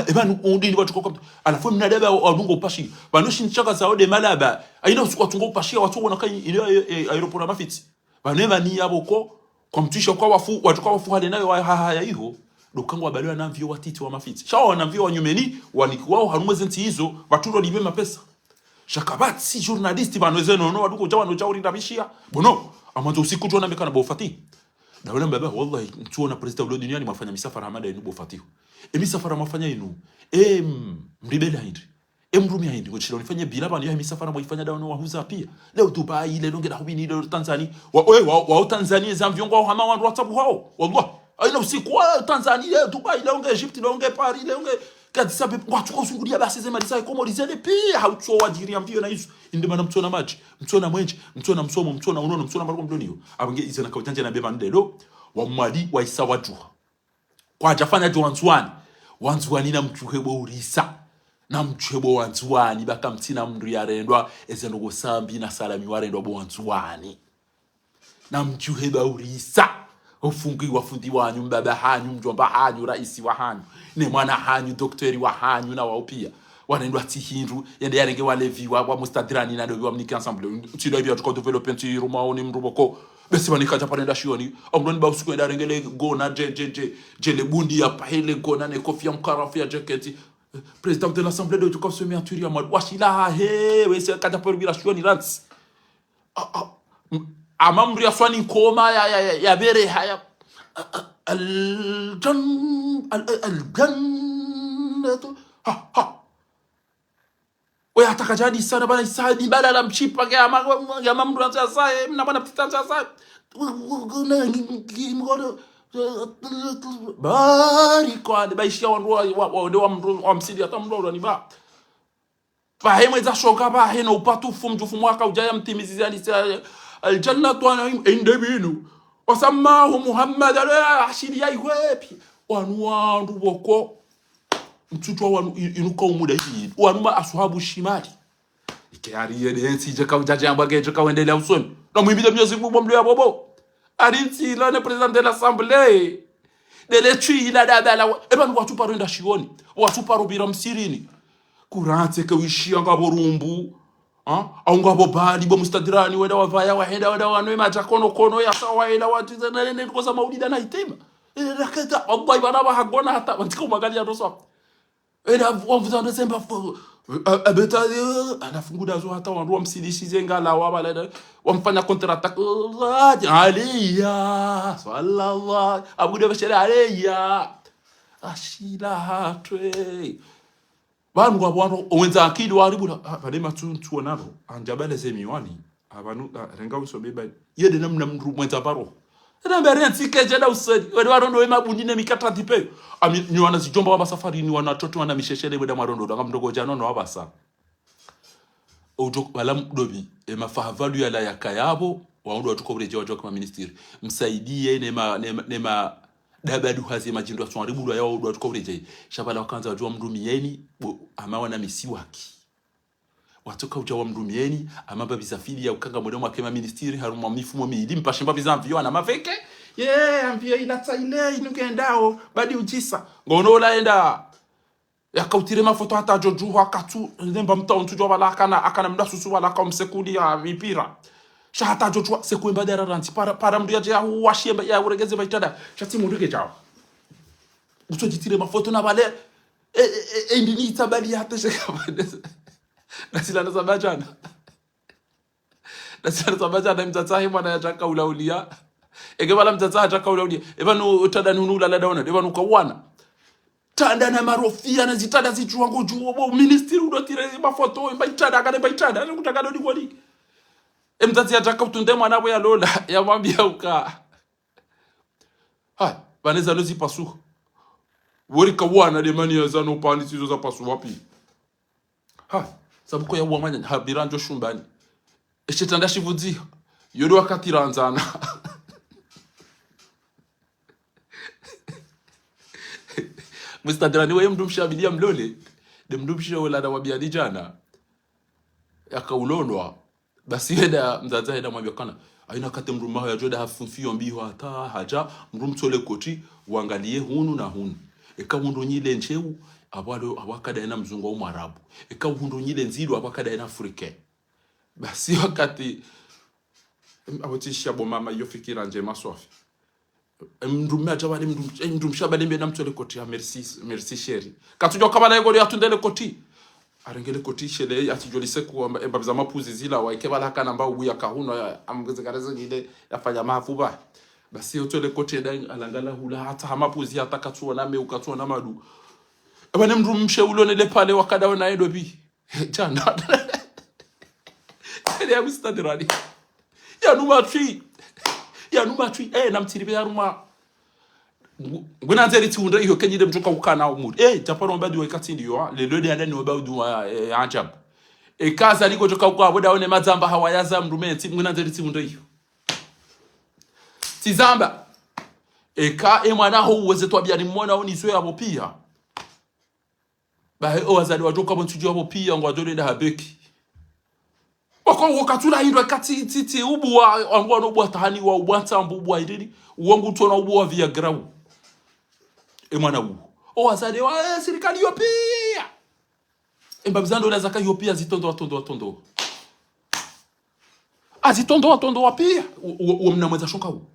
eba ondini watu kwa alafu mnadaba wadungo pashi banoshi nchaka za ode malaba aina watungo pashi watu wana kai iniyo aeroporo mafiti banema ni yaboko kwa mtisho kwa watu kwa wafu hali nayo haya hiyo dokango abaliwa na mvio watiti wa mafiti shawa na mvio wanyumeni wanikuwao harumwe nti hizo watulo libe mapesa shakabati journalist banweze no waduko jawa no chauri ndabishia bono amanzo usiku tuona mekana bofati na wala mbaba wallahi tuona president wa duniani mafanya misafara hamada inu bofati misafara mafanya inu mribela hindi mrumi hindi ngochilo nifanye bila bani ya misafara moifanya dawa no wahuza pia leo Dubai ile longe da hubini leo Tanzania wa Tanzania zamviongo wa hama wandu watabu hao wallahi aina usiku wa Tanzania Dubai longe Egypt longe Paris longe kadisa be watu kusungulia basi zema lisa komolizele pia haucho wajiri amvio na hizo inde bana mtona maji mtona mwenje mtona msomo mtona unono mtona mariko mdoniyo abange izana kautanje na beba ndelo wa mwali wa isawajuha kwa jafanya jo wanzwani na mchuhebo urisa na mchuhebo wanzwani baka mtina mndu yarendwa ezeno gosambi na salami warendwa bo wanzwani na mchuheba urisa ufungi wafundi wanyu mbaba hanyu mjomba hanyu raisi wa hanyu ne mwana hanyu doktori wa hanyu na wao pia wanaendwa tihindu yende yarenge walevi wa mustadrani na dobi wa mniki ensemble tido bia tuko developer nti rumaoni mruboko besi banika japanenda shioni amroni ba usiku enda rengele go na je le bundi ya pahele go na ne kofia mkarafu ya jacket président de l'assemblée de Tukov Semiaturi amad washila he wese kata perubira shioni rats amamri aswani koma ya bere haya الجنة ha we atakajadi sana bana isadi bala la mchipa ya mamdu anza sai mna bana ptanta sai bari kwa de baishia wandu wa msidi hata mdo ni ba fahimwe za shoka ba hena upatufu mjufu mwaka ujaya mtimizi aljannatu wa naim indabinu wasamahu muhammad ashiri yaiwepi wandu boko mtutu wanu inuka umuda hii wanuma ashabu shimali ikiari yedensi jeka ujaje ambage jeka uendelea usoni na muimbile Mwenyezi Mungu mlo ya bobo arinti la ne president de l'assemblée de l'étui la dabala eba ni watu paro nda shioni watu paro bira msirini kurante ke wishia ngabo rumbu au ngabo bali bo mustadirani weda wavaya wahenda weda wanwe majakono kono ya sawa ila watu nene koza maulida na itema rakata Allah ibana ba hagona hata mtiko magalia roso ela wavuzana semba abeta anafunguda zo hata wandu wamsidishize ngala wabala wamfanya counter attack aliya sallallahu abuda bashara aliya ashila hatwe bantu abantu owenza akili waribula bale matuntu nabo anjabale semiwani abantu renga usobeba yede namna mndu mwenza baro na mbere ntike jeda usedi wale warondo wema bundine mikata dipe ni wana zijomba waba safari ni wana toto wana misheshele weda marondo ngam mdogo jano no wabasa ojo wala mdobi e mafahavalu ya la yakayabo waondo watukobureje wajo kama ministeri msaidie nema dabadu hazi majindo aswaribu ya waondo watukobureje shabala wakanza wajua mdumieni ama wana misiwaki watoka ujawa mdumieni amamba bizafili ya ukanga mdomo akema ministeri haruma mifumo miili mpashimba bizamvyo na maveke ambia ila taile inugendao badi ujisa ngono laenda yakautire mafoto hata joju hakatu ndemba mtauntu jo bala akana mdasusu wala ka msekuli ya mipira sha hata joju sekwemba dera ranti para mdu ya washie ya uregeze baitada shati munduke jao utojitire mafoto na bale ndini tabali hata shekabane nasila nasabajana mtatahi mwana yataka ulaulia egebala mtatahi yataka ulaulia ebanu utada nunula la daona ebanu kawana tanda na marofia na zitada zichuango juo ministeri udotire mafoto mbaitada kana mbaitada nakutaka dodi kwali mtatahi yataka utunde mwana ya lola ya mwambia uka vaneza lozi pasu wori kawana de mani yazano pani sizo za pasu wapi sabuko ya uamanya habiranjo shumbani eshetanda shivuzi yodo wakatiranzana mustadrani wewe mndu mshabilia mlole de mndu mshaola na wabiadi jana yakaulonwa basi heda mzaza heda mwambia kana aina kate mndu maho ya joda hafunfio mbiho hata haja mndu mtole koti uangalie hunu na hunu eka mndu nyile ncheu abalo abakada ina mzungu wa Mwarabu eka mndu nyile nzido abakada ina Afrika basi wakati abotisha bo mama yofikira njema swafi mndu mmeacha wale mndu mshabale mbe na mtole koti ya merci sheri katujwa kabala yego yatundele koti arengele koti shele atijolise ku embaza mapuzi zila waike bala kana mba ubuya kahuna amgezekareze ngide yafanya mafuba basi utole koti ndani alangala hula hata hamapuzi atakatsuwa na me ukatsuwa na madu abane mndu msheulonele pale wakada wana edo bi jana ya mstadrani ya numa tri na mtiribe ya ruma nguna nzeri tiunda iyo kenyide mjoka ukana umuri japano mbadi wakati ndiyo le lode andani wabaudu ajab kaza liko joka ukwa boda one mazamba hawayaza mrumenti nguna nzeri tiunda iyo tizamba mwana ho uweze twabia ni mwana oni zwe abo pia ba wazali wajoka bontujo abo pia ngwajole nda habeki wako wakatula hindwa kati titi ubu wa no bwa tahani wa ubwanta mbubwa idini uwangu tona ubu wa via grau mwana wu wazali wa serikali yopia mbabizando na zaka yopia zitondo azitondo wapia mnamweza shoka wu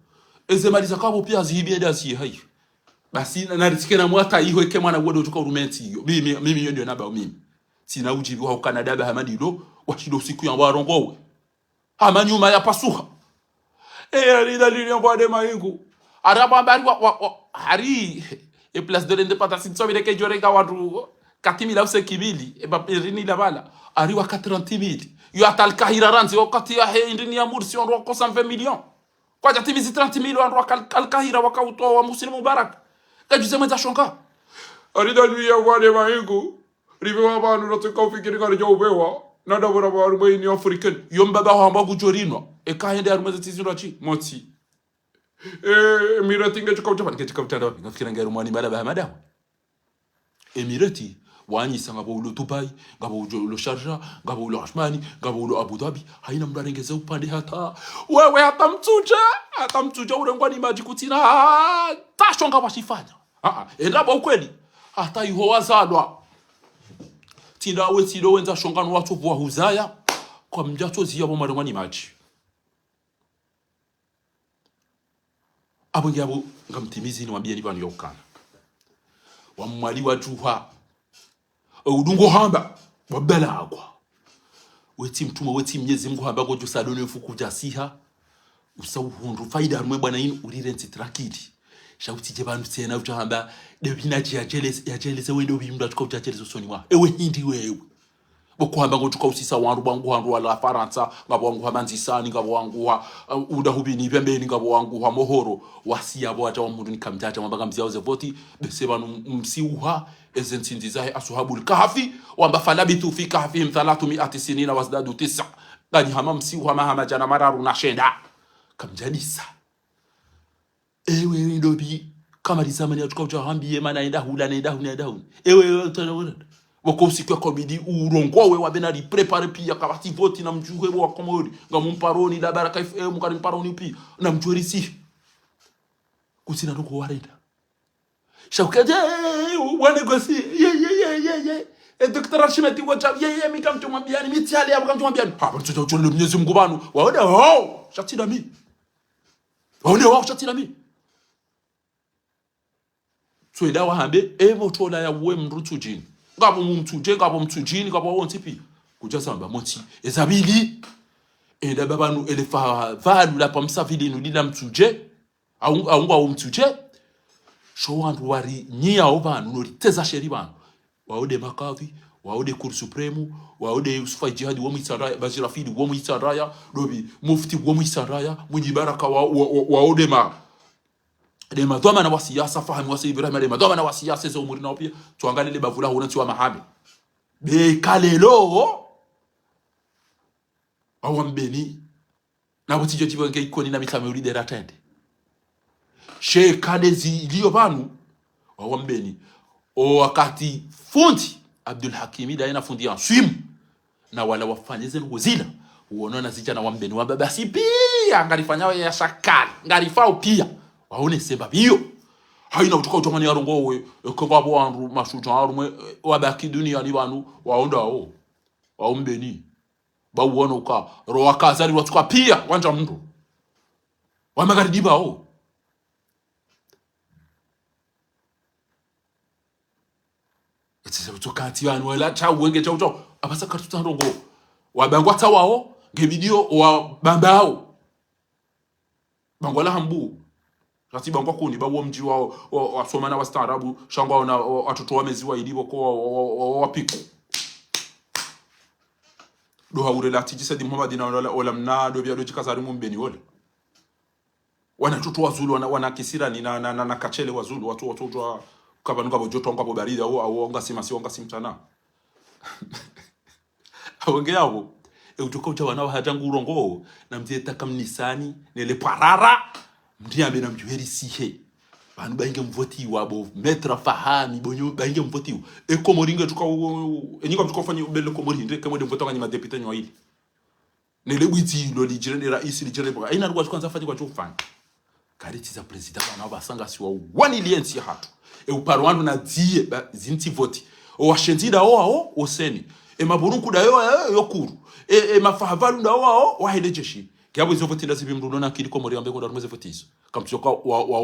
ezemaliza kabo pia zibeda zi hai basi na ritikena mwata iho eke mwana wodo tuka urumenti iyo mimi ndio naba mimi sina ujibi wa Canada ba hamadilo washido siku ya warongowe amanyuma ya pasuha alidalili ya de maingu araba mbari hari place de l'indépendance so bile ke jorega wadu 4000 au 5000 eba irini la bala ariwa 40000 yo atalkahira ranzi wakati ya he ndini ya mursi on roko 120 millions kwa jatimizi 30000 on roko alkahira wakautoa wa Muslim Mubarak kajuze mwenza shonga arida ya wale maingu ribewa abantu nataka ufikiri kare jo ubewa nada bora baru bayini African yomba ba hamba kujorinwa ekahende arumeze tizirachi moti Emirati ngechukauta ngechukauta ngafikira ngero mwani bala bahamada Emirati wanyisa ngabo ulo Dubai ngabo ulo Sharjah ngabo ulo Ashmani ngabo ulo Abu Dhabi haina mdarengeze upande hata wewe hata mtuja urengwa ni maji kutina tasho ngaba shifanya endaba ukweli hata iho wazalwa tinda we tilo wenza shongano watu bwa huzaya kwa mjato ziyabo marengwa ni maji abo ngabo ngamtimizi ni wambia ni banu yokana wamwali wajuha udungo hamba wabelagwa weti mtuma weti Mwenyezi Mungu hamba gojo sadone fuku jasiha usawuhundu faida rumwe bwana yin urirenzi trakidi shauti je bantu tena ujahamba de binaji ya jealous wendo bimdu atuka jealous soni wa ewe hindi wewe boko hamba gojo kausisa wandu bangu handu wala Faransa ngabo wangu hamanzisani ngabo wangu udahubini pembeni ngabo wangu ha mohoro wasiyabo ata wamuntu nikamtata mabanga mziaoze voti bese banu msiuha ezentinzi zahe asuhabul kahfi wamba falabitu fi kahfihim 300 sinina wasdadu 9 gani hama msiuha mahama jana mararu na shenda kamjadisa ewe ndobi kama lizamani atuka ujahambiye mana enda hula ewe utana wako usiku ya komedi urongo we wabenari prepare pia kabati voti na mjuhe wa komori ngamumparoni la baraka FM karimparoni pia na mjurisi kusina ndoko warenda shaukaje wanegosi ye Dr. Arshimeti wacha ye mikamtumwambiani mitiali hapo kamtumwambiani hapa mtoto Mwenyezi Mungu banu waone shatina mi waone shatina mi twenda wahambe evo tola ya we mrutujini ngabo mumtuje ngabo mtujini ngabo wonti pi kujaza mba moti ezabili enda babanu elefa valu la pamsa vili nulila mtuje au mtuje showandu wari nyia obanu noliteza sheri banu waode makadhi waode Cour Supreme waode Yusufa Jihadi wo muitsaraya Bazirafili wo muitsaraya dobi mufti wo muitsaraya munyibaraka waode ma de madoma na wasiyasa fahamu wasi Ibrahim de madoma na wasiyasa zo muri na pia tuangalie bavula huna tiwa mahabe be kalelo awambeni na butije tibange ikoni na mitame uli de ratende she kadezi liyo banu awambeni o wakati fundi Abdul Hakimi daina fundi ya swim na wala wafanyeze ngozila uonona zijana wambeni wababa si pia ngalifanyao ya shakali ngalifao pia waone semba biyo haina kutoka utomani yarongo we kongabo wandu mashuja arumwe wabaki dunia ni banu waonda waombeni bawona uka roa kazali watuka pia wanja mndu wamagaridiba etse kutoka tiwanu wala cha wenge cha abasa kartuta rongo wabangwa tawao ngebidio wa bambao bangwala hambu ratiba ngwa kuni bawo mji wao wasomana wastaarabu shangwa na watoto wameziwa ilibo kwa wapiku do haurela tijisadi Muhammad na wala mnado bya doji kazari mumbeni wole wanatoto wazulu wana kisirani na kachele wazulu watu kabanuka bojoto ngwa barida au ngasima si ngasimtana awongeabo utoka utawana hatangu urongo na mzeta kamnisani nele parara mdiambe na mjuheri sihe banu bainge mvoti wabo metra fahami bonyo bainge mvoti ekomoringa tuka enyika tukofanya ubele komori ndeke kama mvoto ngani madepite nyo hili nele witi lo lijire ni rais lijire baka ina rwa kwanza fanya kwa chofanya kariti za president bana basanga si wa 1 million si hatu uparwandu na die zinti voti o washendida oseni maburunku da yokuru mafahavalu da wahede jeshi kyabo izo voti ndazi bimruno na kili komori ambe ko darumeze votizo kamtsoka wa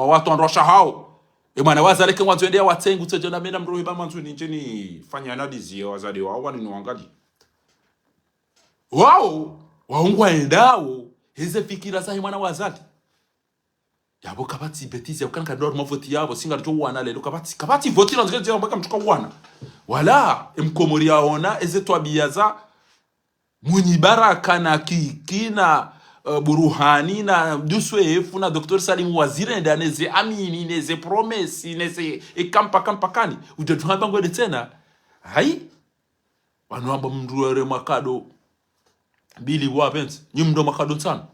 watu androsha hao mwana wazaleke mwanzo endea watengu tseje na mena mrohi ba manzu ninjeni fanya analizi ya wazali wao wani nuangali wao waungwa endao heze fikira sahi mwana wazali yabo kabati betizi yakana kadoro mavoti yabo singa rito wana lelo kabati voti na zikanje mpaka mtuka wana wala mkomoria ona ezetwa biaza mwenye baraka na kikina buruhani na duswefu na Dr. Salim Waziri nda neze amini neze promesi neze kampa kani utatuhamba ngode tena hai wanwamba mnduere makado bili wapenzi nyimdo makado tano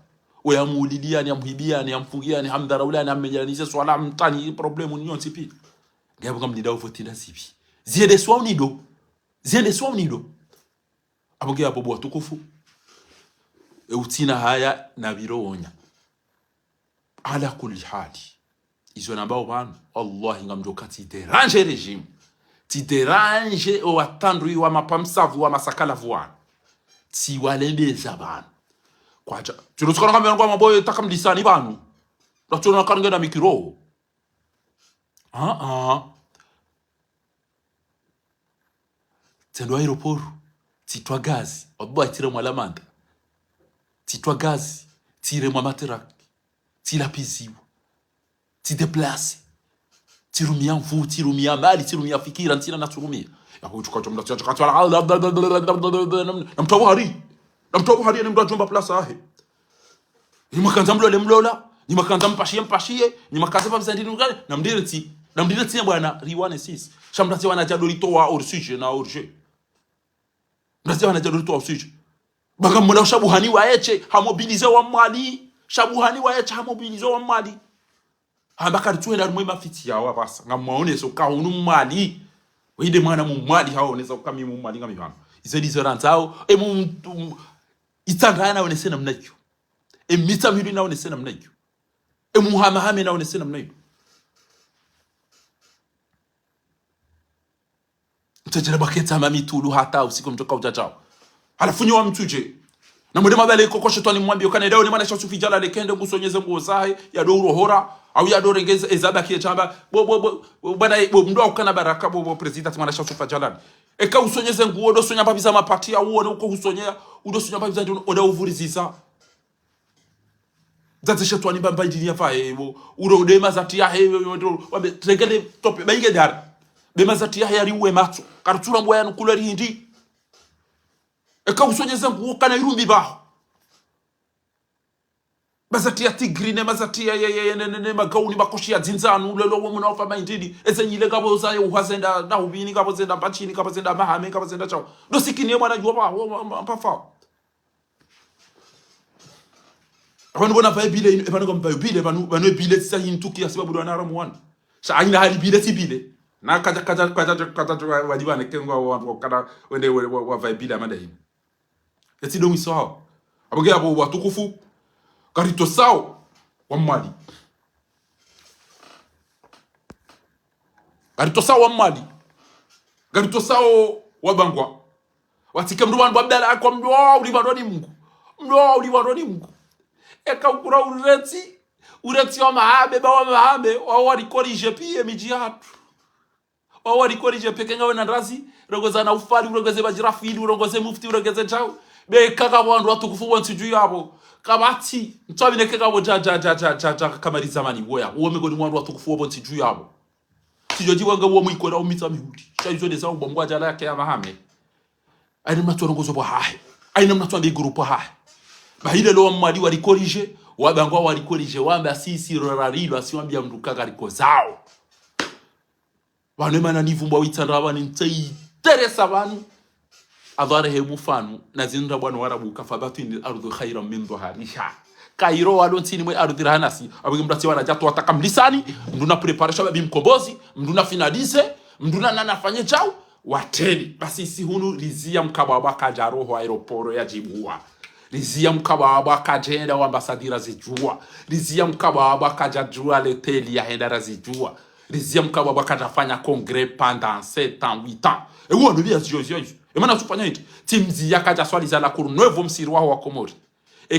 oyamulilia ni amhibia ni amfungia ni hamdaraula ni ammejanisha swala mtani problemu nyonsi pi ngabo ngamlida ufotila sipi ziende swa unido aboge abo bwatukufu utina haya na bironya ala kulli hali izo nambao bana Allah ngamjoka ti déranger regime ti déranger o atandri wa mapamsavu wa masakala voa ti walembeza bana kwacha turutsikana kamera kwa maboyo takamlisani banu ratuna kange na mikiro tendo aeroport titwa gazi obo atire mwalamanda titwa gazi tire mwa materak tila piziwa ti déplacer tirumia mvu tirumia mali tirumia fikira ntina naturumia yakuchuka chomda chakatwa namtawo hari ni mdajomba place ahe ni makanza mlola ni makanza mpashie ni makanza pamzandi ngale namdireti bwana riwane sis shamdati wana jadolito wa orsuje na orje ndati wana jadolito wa orsuje baka mula shabuhani wa eche hamobilize wa mali shabuhani wa eche hamobilize wa mali ambaka tuenda mwema fiti yawa basa ngamaone so ka unu mali wide mwana mu mali haoneza ukami mu mali ngamibana izedi zerantao mu itangana one sena mnakyo mitamiri na one sena mnakyo muhamahame na one sena mnakyo mtajira baketa mami tulu hata usiku mtoka utachao alafunyo wa mtuje na mwema bale kokoshe twani mwambio kana dawo ni maana shasufi jala lekende ngusonyeze ngo zahe ya do rohora au ya do rengeza ezaba kiechamba bana mndo ukana baraka president maana shasufa jala eka usonyeze nguo do sonya babiza mapati ya uone uko usonyea udo sonya babiza ndo oda uvuriziza zate shetwani bamba ndini ya fae uro de mazati ya he wabe tregele top baige dar be mazati ya yari uwe macho karutura mbwa no kulari hindi eka usonyeze nguo kana irumbi baho mazati ya tigrine mazati ya ne magauni makoshi ya zinzanu lelo muna ofa mindidi ezenyile ngabo za uhazenda na ubini ngabo zenda bachini ngabo zenda mahame ngabo zenda chao ndo sikini mwana jwa mpafa abantu bona va bile ebanu ngomba bile banu bile sa hintuki asibabu wana ramuwana sa aina hali bile tibile na kaja wadibane kengo wa kada wende wa va bile amanda hii eti do miso aboge abo watukufu karito sao wa mali karito sao wa bangwa watike mdu wangu abdala akwa mdu ulibando ni Mungu eka ukura ureti wa mahabe wa warikorije pia miji yatu wa warikorije pekenga wena ndazi rogoza na ufali urogoze bajirafili urogoze mufti urogoze chao be kaka wandu watukufu wansi juu yabo kabati ntwabine keka bo ja kamari zamani boya uwo megoni mwandu watukufu wansi juu yabo tijoji wanga uwo mwikora umita mihudi chayizo de sawo bomwa jala yake ya mahame aina mnatorongozo bo hahe aina mnatwambe grupo hahe bahile lo mwadi walikorije wabangwa walikorije wamba sisi rararilo asiwambia mdukaga liko zao wanema na nivumbwa witandaba nintei teresa banu adhare he mufanu na zinra bwana warabu kafabatu in ardu khayran min dhuharisha kairo wadontini mwe ardu rahanasi abige mdati wana jato watakamlisani mduna preparation babi mkombozi mduna finalize mduna nanafanye chao wateli basi si hunu rizia mkababa kaja roho aeroporo ya Jibua rizia mkababa kajenda wa ambasadira zijua rizia mkababa kajajua leteli ya henda razijua rizia mkababa kajafanya congrès pendant 7 ans 8 ans ewo ndo bia zio emana tufanya hiti timzi yakaja swali za la Courneuve msiri wa Komori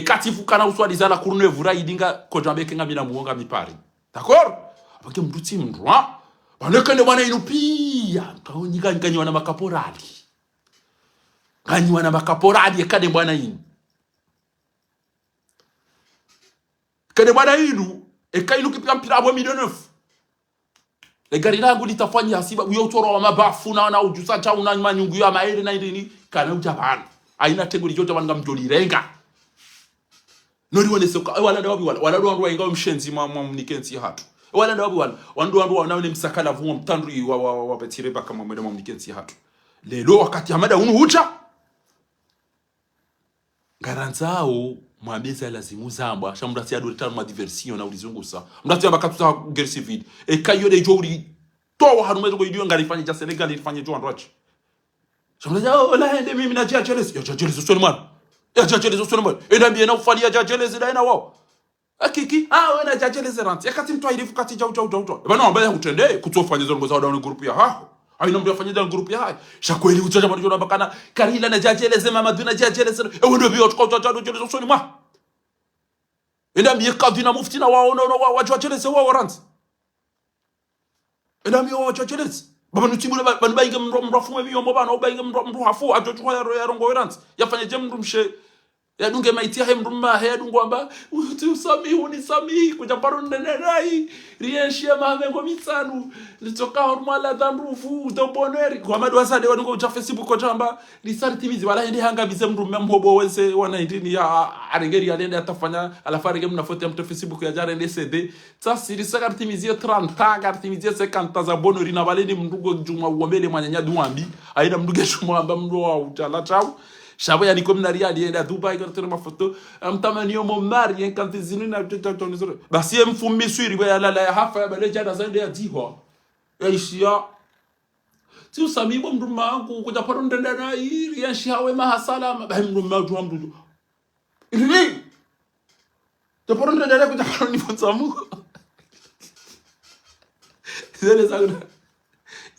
katifu kana uswali za la Courneuve raidinga kojambeke ngamina muonga mipari d'accord abake mduti mndwa banekende bwana inupia kaonyiga nganywa na makaporali ekade bwana inu kade bwana inu ekainu kipia mpira abo milioni 9 le gari langu litafanya hasiba uyo utoro wa mabafu na ujusa cha unanyuma nyungu ya maere na ndini kana ujabana aina tengo lijote wanga mjoli renga nori wone soka wala ndawabi wala ndo ingawa mshenzi mnikenzi hatu wala ndawabi wala wanaone msakala vumo mtandri wa betireba kama mwede mnikenzi hatu lelo wakati hamada unu hucha garanzao mwabeza lazimu zamba shamurati ado retano ma diversion na ulizungusa murati abakatuta guerre civile e kayo de jori to harumezo ko idio ngalifanya ja Senegal ilifanya jo androche shamurati la hende mimi na jajeles ya jajeles usoni mwana ya jajeles usoni mwana enda bien na ufalia jajeles da ina wao akiki wena jajeles rant yakati mtu ailifu kati jau bana mbaya utende kutofanya zo ngoza wadao group ya haho aina mtu afanya da group ya haho shakweli uchaja mwana jona bakana karila na jajeles Mamadou na jajeles wendo bio tukota jajeles usoni mwana enda mieka dina mufti na wao wajua chelese wao rant enda miyo wajua chelese baba nutimule banu bainga mrafume biyo mbana obainga mrafu ajochwa ya rongo rant yafanye jem mrumshe ya dunge maitia he mrumma he dungo amba usami unisami kuja paronde nerai rienshia mahamengo mitsanu litoka hormala danrufu utoboneri kwa madu wasade wadungo ucha Facebook ko tamba risartimizi wala ndi hanga bize mrumme mhobo wense wana ndini ya arengeri alende atafanya alafari gem na foto ya mtu Facebook ya jare ndcd sasa risartimizi 30 gartimizi 50 za bonori na baleni mndugo juma uombele mwanyanya duambi aina mnduge juma amba mndo wa utala chao Shabo ya niko mnari alienda Dubai kwa tena mafoto amtamani yomo mari enkantizini na tutatonizo basi mfumi swiri ya lala ya hafa ya baleja na zaidi ya diho yaishia ti usami bo mruma wangu kuja paronde na iri yashawe mahasala mruma wangu amdu ili to paronde na kuja paronde fonsamu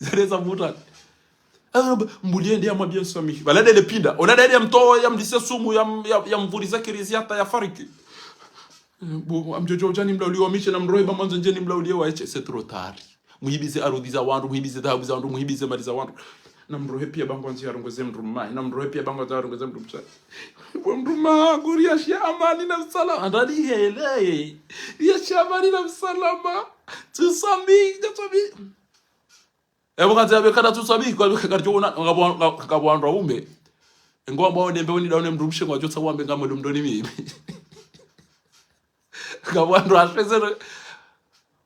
zele za muta mbulie ndiye mwambie sami balade le pinda ona dede mto ya mdise sumu ya mvuriza kirizi hata ya fariki amjojo jani mlaulio mishe na mroiba mwanzo njeni mlaulio wa eche c'est trop tard muhibize arudiza wandu muhibize dhahabu za wandu muhibize mali za wandu na mrohe pia bango nzi arongoze mrumma na mrohe pia bango za arongoze mrumsa mrumma guria shamani na salama andali hele ya shamani na salama tusami ebo kanza bekana tusabi kwa karjona ngabwandwa umbe ngomba odembe woni dawne mrumshe ngwa jotsa wambe ngamwe mdoni mimi ngabwandwa ashezero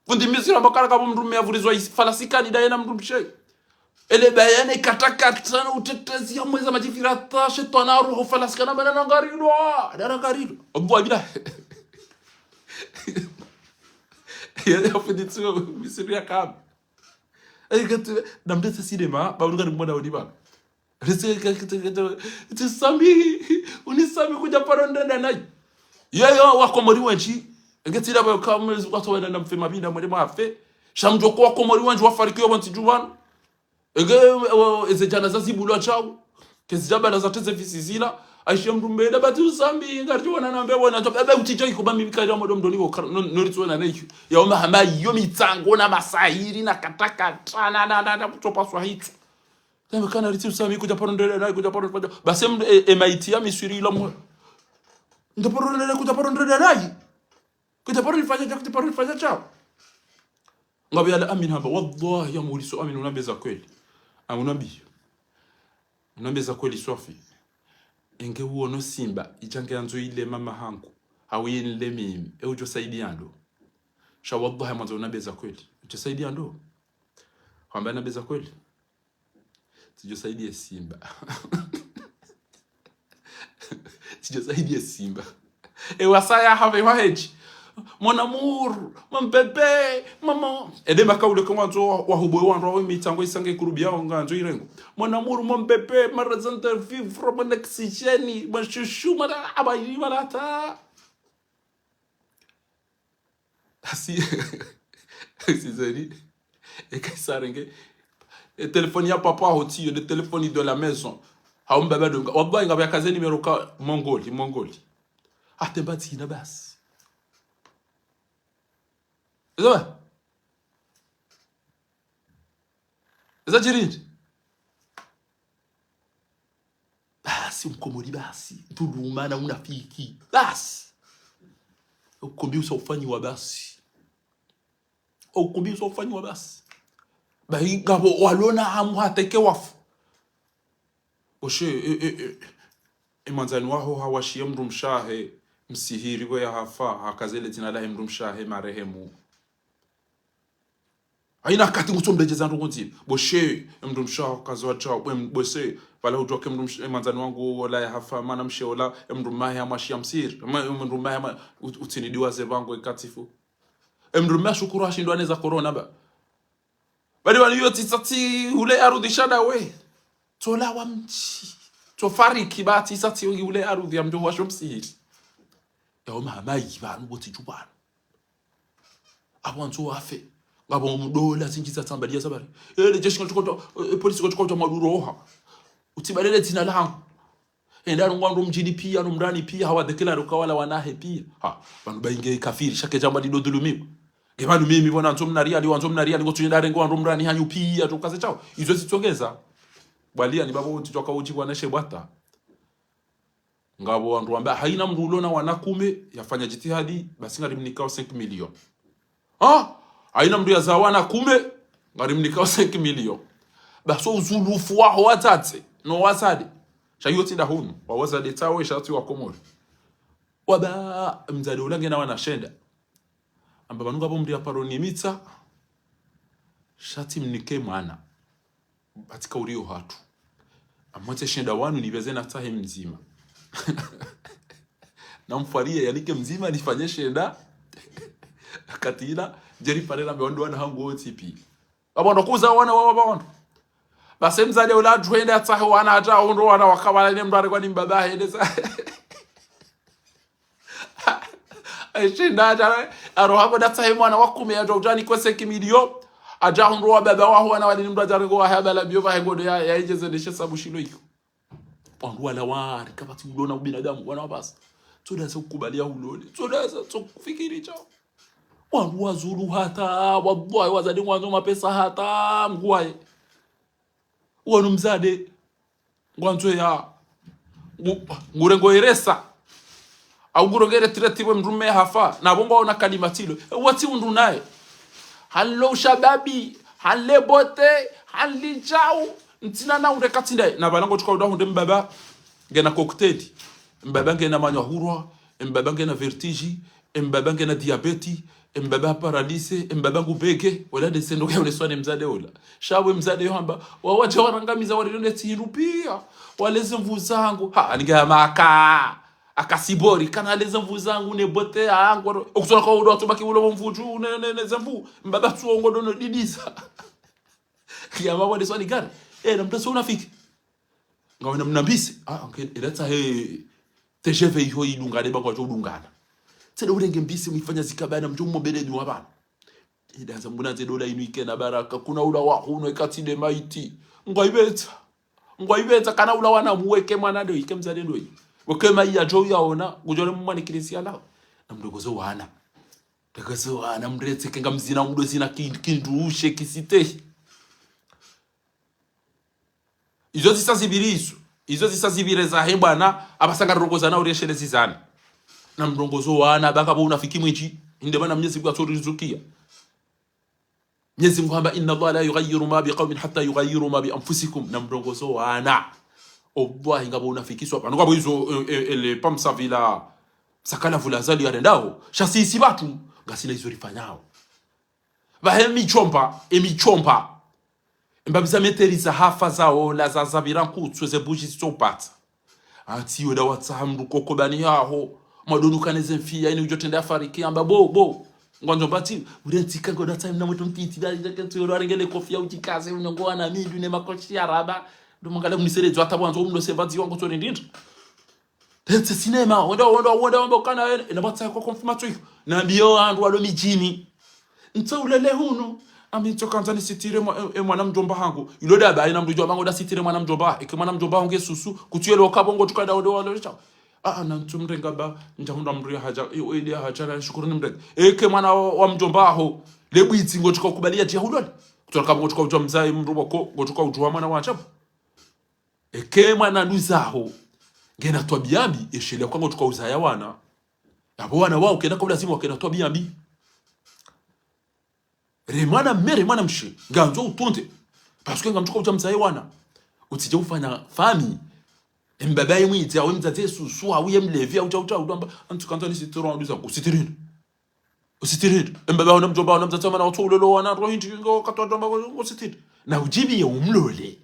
fundi misira bakara kabo mrume yavurizwa falasikani daena mrumshe ele bayane katakata utetezi ya mweza majifirata shetana roho falasikana bana ngarido dara ngarido obwa bila yeye fundi tsu misira kabo Aigato namdeta cinema baruga mbona odiba Tisami unisami kuja paronda na nayi yeyo wakomori wenchi ngetira ba kamwe kwato wenda na mfema binda mwede mafe shamjo kwa komori wenchi wafariki yo bantu juwan eze jana za zibulo chao kezijaba na zateze visizila aisha mrumbe da batu sambi ngarjo wana nambe wana to ebe utijo ikuba mimika ya modo mdoni wo noritu na neyo ya oma hamba yo mitango na masahiri na kataka tana na kutopa swahitu teme kana ritu sami kuja parondele na kuja parondele basi MIT ya misuri la mo ndo parondele kuja parondele na kuja parondele fanya chao ngabe ala amin hamba wallahi ya muliso amin unambeza kweli amunabi unambeza kweli swafi enge uono simba ichange yanzo ile mama hangu hawinle mimi ujo saidia ndo shawadha mwanzo unabeza kweli ujo saidia ndo kwamba nabeza kweli sijo saidia simba sijo saidia simba wasaya have waheji mon amour mon bébé maman ede makaule kwa nzo wa hubo wanro wa mitango isange kurubia nganzo irengo mon amour mon bébé ma raison de vivre mon oxygène mon chouchou mara abayi marata asi zari e kaisarenge e téléphone ya papa hoti le téléphone de la maison ha mbaba do wabba ngaba kaze numero ka mongoli atembati na basi Eza jirindi basi mkomori basi tulumana unafiki basi ukombi usa ufanyi wa basi bahi ngabo walona hamu hateke wafu oshe manzani waho hawashie mndu mshahe msihiri we hafa hakazele jina la mndu mshahe marehemu aina kati ngutomdejeza ndu kunzi boshe mndu mshahe kazwa cha boshe wala utoke mndu manzani wangu wala ya hafa mana mshe wala mndu mahe amashia msiri mndu mahe utinidiwa zevangu ikatifu mndu mahe shukuru ashindwa neza corona ba bali waliyo titati ule arudishada we tola wa mchi tofariki bati sati ule arudhi ya mndu washo msiri ya mahamayi banu boti jubana abwanzo wafe ngabo mdola zingiza tambalia sabari ele jeshi ngatukoto polisi ngatukoto maduroha utibalele tina langu endaro ngwandu mjini pia no mrani pia hawadekela rukawala wanahe pia banu bainge kafiri shake jamba didodulumiwa gebanu mimi bona ntomnaria ali ngotundare ngwandu mrani hanyu pia tukaze chao izo zitongeza bwalia ni babo utitoka uchi kwaneshe bwata ngabo wandu amba haina mndu ulona wanakume yafanya jitihadi basi ngari mnikao 5 milioni haina mndu ya zawana kume ngari mnikao 5 milioni baso uzulufu waho watate no wasade shayoti nda hunu wawazade tawe shati wa komori waba mzade ulange na wanashenda amba banu ngabo mndu ya paroni mitsa shati mnike mwana batika uriyo hatu amwete shenda wanu nibeze na tahe mzima na mfaria yalike mzima nifanye shenda katila jeri parela meondo wana hangu otipi abondo kuza wana wabaondo base mzade ula twende atahe wana hata ondo wana wakabala ne mndare kwa ni mbaba hedeza shenda jara aroha datahe mwana wakume ya jotani kwa 5 milioni aja ondo wa baba wa wana wali mndare kwa habala biova hengodo ya ijeze deshe sabushilo iko pandu wala wari kabati ulona ubinadamu wana basi tudaza kukubalia ulole tudaza tukufikiri chao wandu wazuru hata wallahi wazade mwanzo mapesa hata mgwaye wanu mzade ngwanzo ya ngurengo iresa au ngurongere tiretiwe mrume hafa na bongo ona kalimatilo wati undu naye hallo shababi halle bote halli chao ntina na ure katinde na balango tukauda hunde mbaba ngena cocktail mbaba ngena manywa hurwa mbaba ngena vertige mbaba ngena diabeti mbaba paralyse mbaba ngubeke wala desendo kwa uneswane mzade ola shawe mzade yohamba wawaje warangamiza warilone tirupia waleze mvuzangu ninga maka akasibori kana leze mvuzangu ne bote yangu okutoka kwa udo tubaki ulo mvuju ne zambu mbaba tuongo dono didisa kiyama wale swali gari na mtaso unafiki ngawe mnambisi ileta tejeve hiyo idungane bangwa cho dungana tsede urenge mbisi mwifanya zikabana mjomo beledu wabana idaza mbuna zedola inuike na baraka kuna ula wa huno ikatide maiti ngwaibeta kana ula wana muweke mwana do ikemzade ndo wakema ya jo yaona gujole mwana kilisia lao na mdogozo wana tegezo wana mretse kenga mzina mdo zina kindushe kisite izo zisazibire za hebana abasanga rogoza na ureshele zizana na mrongozo wana bakabo unafiki mwinchi inde bana Mwenyezi Mungu aturizukia Mwenyezi Mungu hamba inna Allah la yughayyiru ma biqaumin hatta yughayyiru ma bi anfusikum na mrongozo wana wallahi ngabo unafikiswa hapa ngabo hizo ele pamsa vila sakala vula zali yarendao shasisi batu ngasile hizo rifanyao bahemi chompa mbabiza meteriza hafa zao la zazabira nkutsu ze buji zitopata ati yoda watsamru kokobani yaho madonu kaneze mfia ini ujotenda fariki amba bo ngwanzo bati urentika ngoda time na mwetu ntiti dali jaketu yoro arengele kofia uchikaze unongoa na mindu ne makochi araba ndo mangala mniserezo atabwanzo umno sevazi wangu to ndindu tete cinema wanda kana ina batsa ko confirmation na bio andu walo mijini ntsaulele huno amitoka nzani sitire mwana mjomba hangu iloda ba ina mjomba hangu da sitire mwana mjomba mwana mjomba hangu susu kutuyelo kabongo tukada ndo walo cha na ntumrenga ba ndahunda mri haja ile haja na shukuruni mrenga mwana wa mjomba ho lebwitsi ngotuka kubalia je huloni kutoka ngotuka ujwa mzai mrubo ko ngotuka ujwa mwana wa chapo mwana nuzaho ngena twabiambi eshele kwa ngotuka uzaya wana abo wana wao kenda kwa lazima wakenda twabiambi remana mere mwana mshe nganzo utonte parce que ngamtuka utamzaye wana utije ufanya fami mbabaye mwiti awe mzaze susu awe mlevi au chaucha udamba antukanza ni sitoro anduza kusitirira usitirira mbaba ona mjomba ona mzaze mana utulolo wana rohinji ngo katwa ngo sitirira na ujibi ya umlole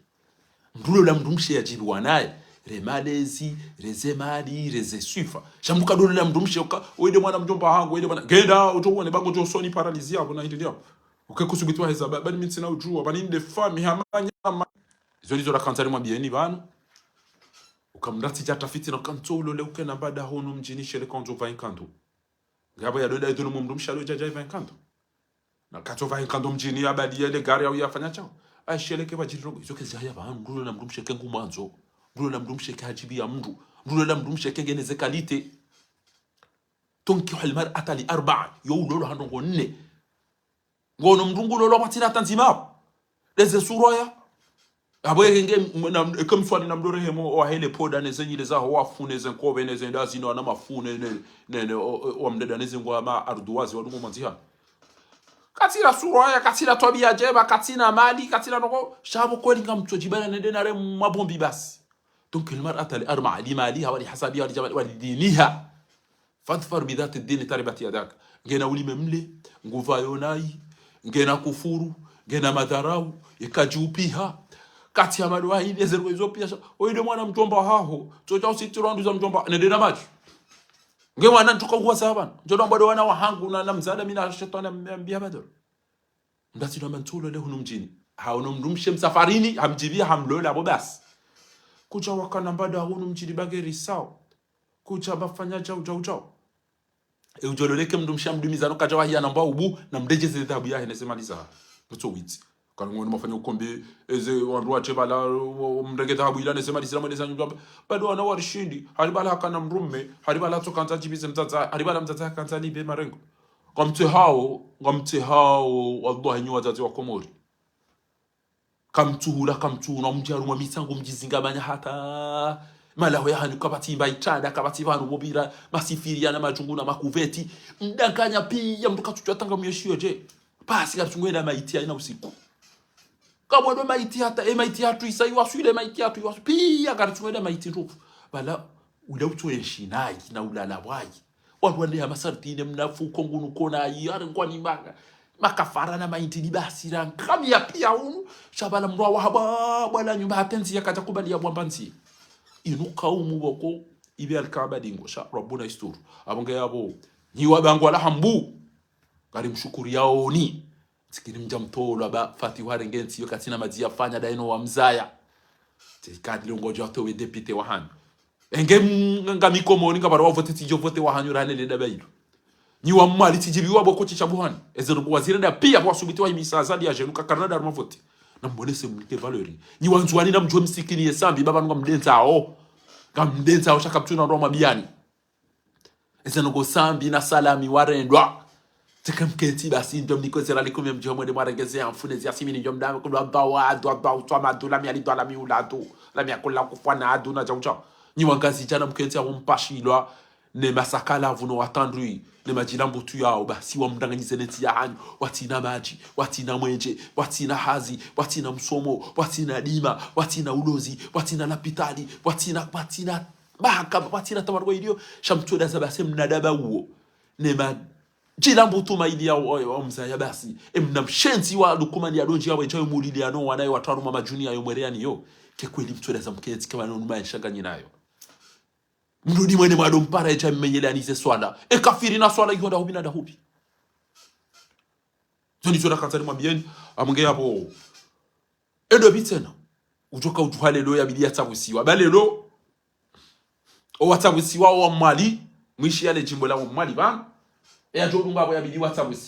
mdulola mdumshe yajibi wanaye remalezi rezemali rezesufa shambuka dolela mdumshe oide mwana mjomba hangu oide mwana genda utobone bango josoni paralysia hapo na hiyo ukekusubitwa heza bali mitsina ujua bali inde fami hamanya zolizo la kantari mwa bieni bana ukamrati jatafiti na kantolo le ukena bada hono mjini shele kanzo va inkanto ngabo ya doda itono mumdumsha lo jaja va inkanto na kato va inkanto mjini abadi ile gari au yafanya chao ashele ke bajiro izo ke zaya ba ndulo na mdumshe ke ngumanzo ndulo na mdumshe ke hajibi ya mndu ndulo na mdumshe ke geneze kalite tonki halmar atali 4 yo lolo handongo 4 ngono mdungulo lo matina tanzima leze suroya aboye nge kamfani na mdore hemo o hele poda nezenyile za wafune zenkobe nezendazi no na mafune ne o mdeda nezingwa ma arduwazi wadungu manziha katira suroya katira tobia jeba katina mali katira noko shabo kweli ngamtojibana nende na re mabombi basi donc المرأة الأربعة لمالها ولحسابها ولدينها فاظفر بذات الدين تربت يداك ngena ulime mle nguva yonai ngena kufuru ngena madharau ikajupiha kati ya madwa hili zero hizo pia oide mwana mjomba haho toja usitirandu za mjomba nendena maji nge wana tukagwa sabana njodo bado wana wahangu na mzada mina shetani ambia badoro ndati ndo mantulo le hunu mjini haono mdumshe msafarini hamjibia hamlola abo basi kucha wakana bado hunu mjini bageri sawa kucha bafanya jao ujololeke mdumsha mdumiza no kaja wahia namba ubu na mdeje zetabu yahe nesemaliza mutso witsi kana ngone mafanya ukombe eze wandu achebala mndege tabu ila nesemaliza maliza nyumba bado wana warishindi halibala hakana mrumme halibala tokanza jibize mtata halibala mtata kanza libe marengo ngamte hao wallahi nywa wazazi wa Komori kamtuhula mjaru mwa misango mjizingamanya hata malaho yahani kabati mbaitanda kabati banu mobira masifiria na majungu na makuveti mdanganya pia mtuka tutanga myeshio je pasi kapsungwenda maiti ina usiku kabwado maiti hata maiti hatu isaiwa swile maiti hatu iwa pia kapsungwenda maiti ndofu bala ule utoeshi nayi na ulala wayi watu wande masartine mnafuko ngunu kona yari kwani makafara na maiti libasira kamya pia unu shabala mrwa wahaba wala nyumba hatenzi yakata kubali ya bwambanzi inu kaumu boko ibe alkaba dingosha rabbuna isturu abonge yabo nyiwa bangu ala hambu kari mshukuri yao ni tikini mjamtolo aba fatiwa rengensi yo katina majia fanya daino wa mzaya tikadi longojo to we deputy wa hanu enge ngamiko ni ngabara vote tijo vote wa hanyu rane le dabairo nyiwa mali tijibiwa boko chichabuhani ezerubu wazire da pia kwa subitiwa imisazali ya jenuka Canada arma vote na mbonese mlike valeri nyiwa nzwani na mjwe msikini yesambi baba nga mdenza ao ngamdenza ao shaka mtuna ndo mabiani ezenogo sambi na salami warendwa tekamketi basi ndo mniko zera likumi mjwe mwede mwarengeze amfunezi asimini njo mdame kulwa bawa adu utwa madu la miali doa la miuladu la miakula kufwana adu na jauja nyiwa ngazi jana mketi ao mpashilwa ne masakala vuno watandui ne majilambo tu yao basi wa mdanganyize neti ya hanyu watina maji watina mwenje watina hazi watina msomo watina dima watina ulozi watina lapitali watina baka watina tamarwa ilio shamtuda zabase mnadaba uo ne majilambo tu maili ya mzaya basi mnamshenzi wa lukumani ya donji yawe chayo mulili ya no wanayo wataruma majuni ya yomwereani yo kekweli mtuda za mkezi kama nunuma ya shagani nayo mrudi mwene mwado mpara echa mmenyele anize swala kafiri na swala yonda hubi na da hubi zoni zoda kansari mwambieni amunge yabo edo bitena ujoka utuhale lo ya bidia tabusiwa bale lo o watabusiwa wa mwali mwishi yale jimbo la mwali bana ya jodunga ya bidia tabusiwa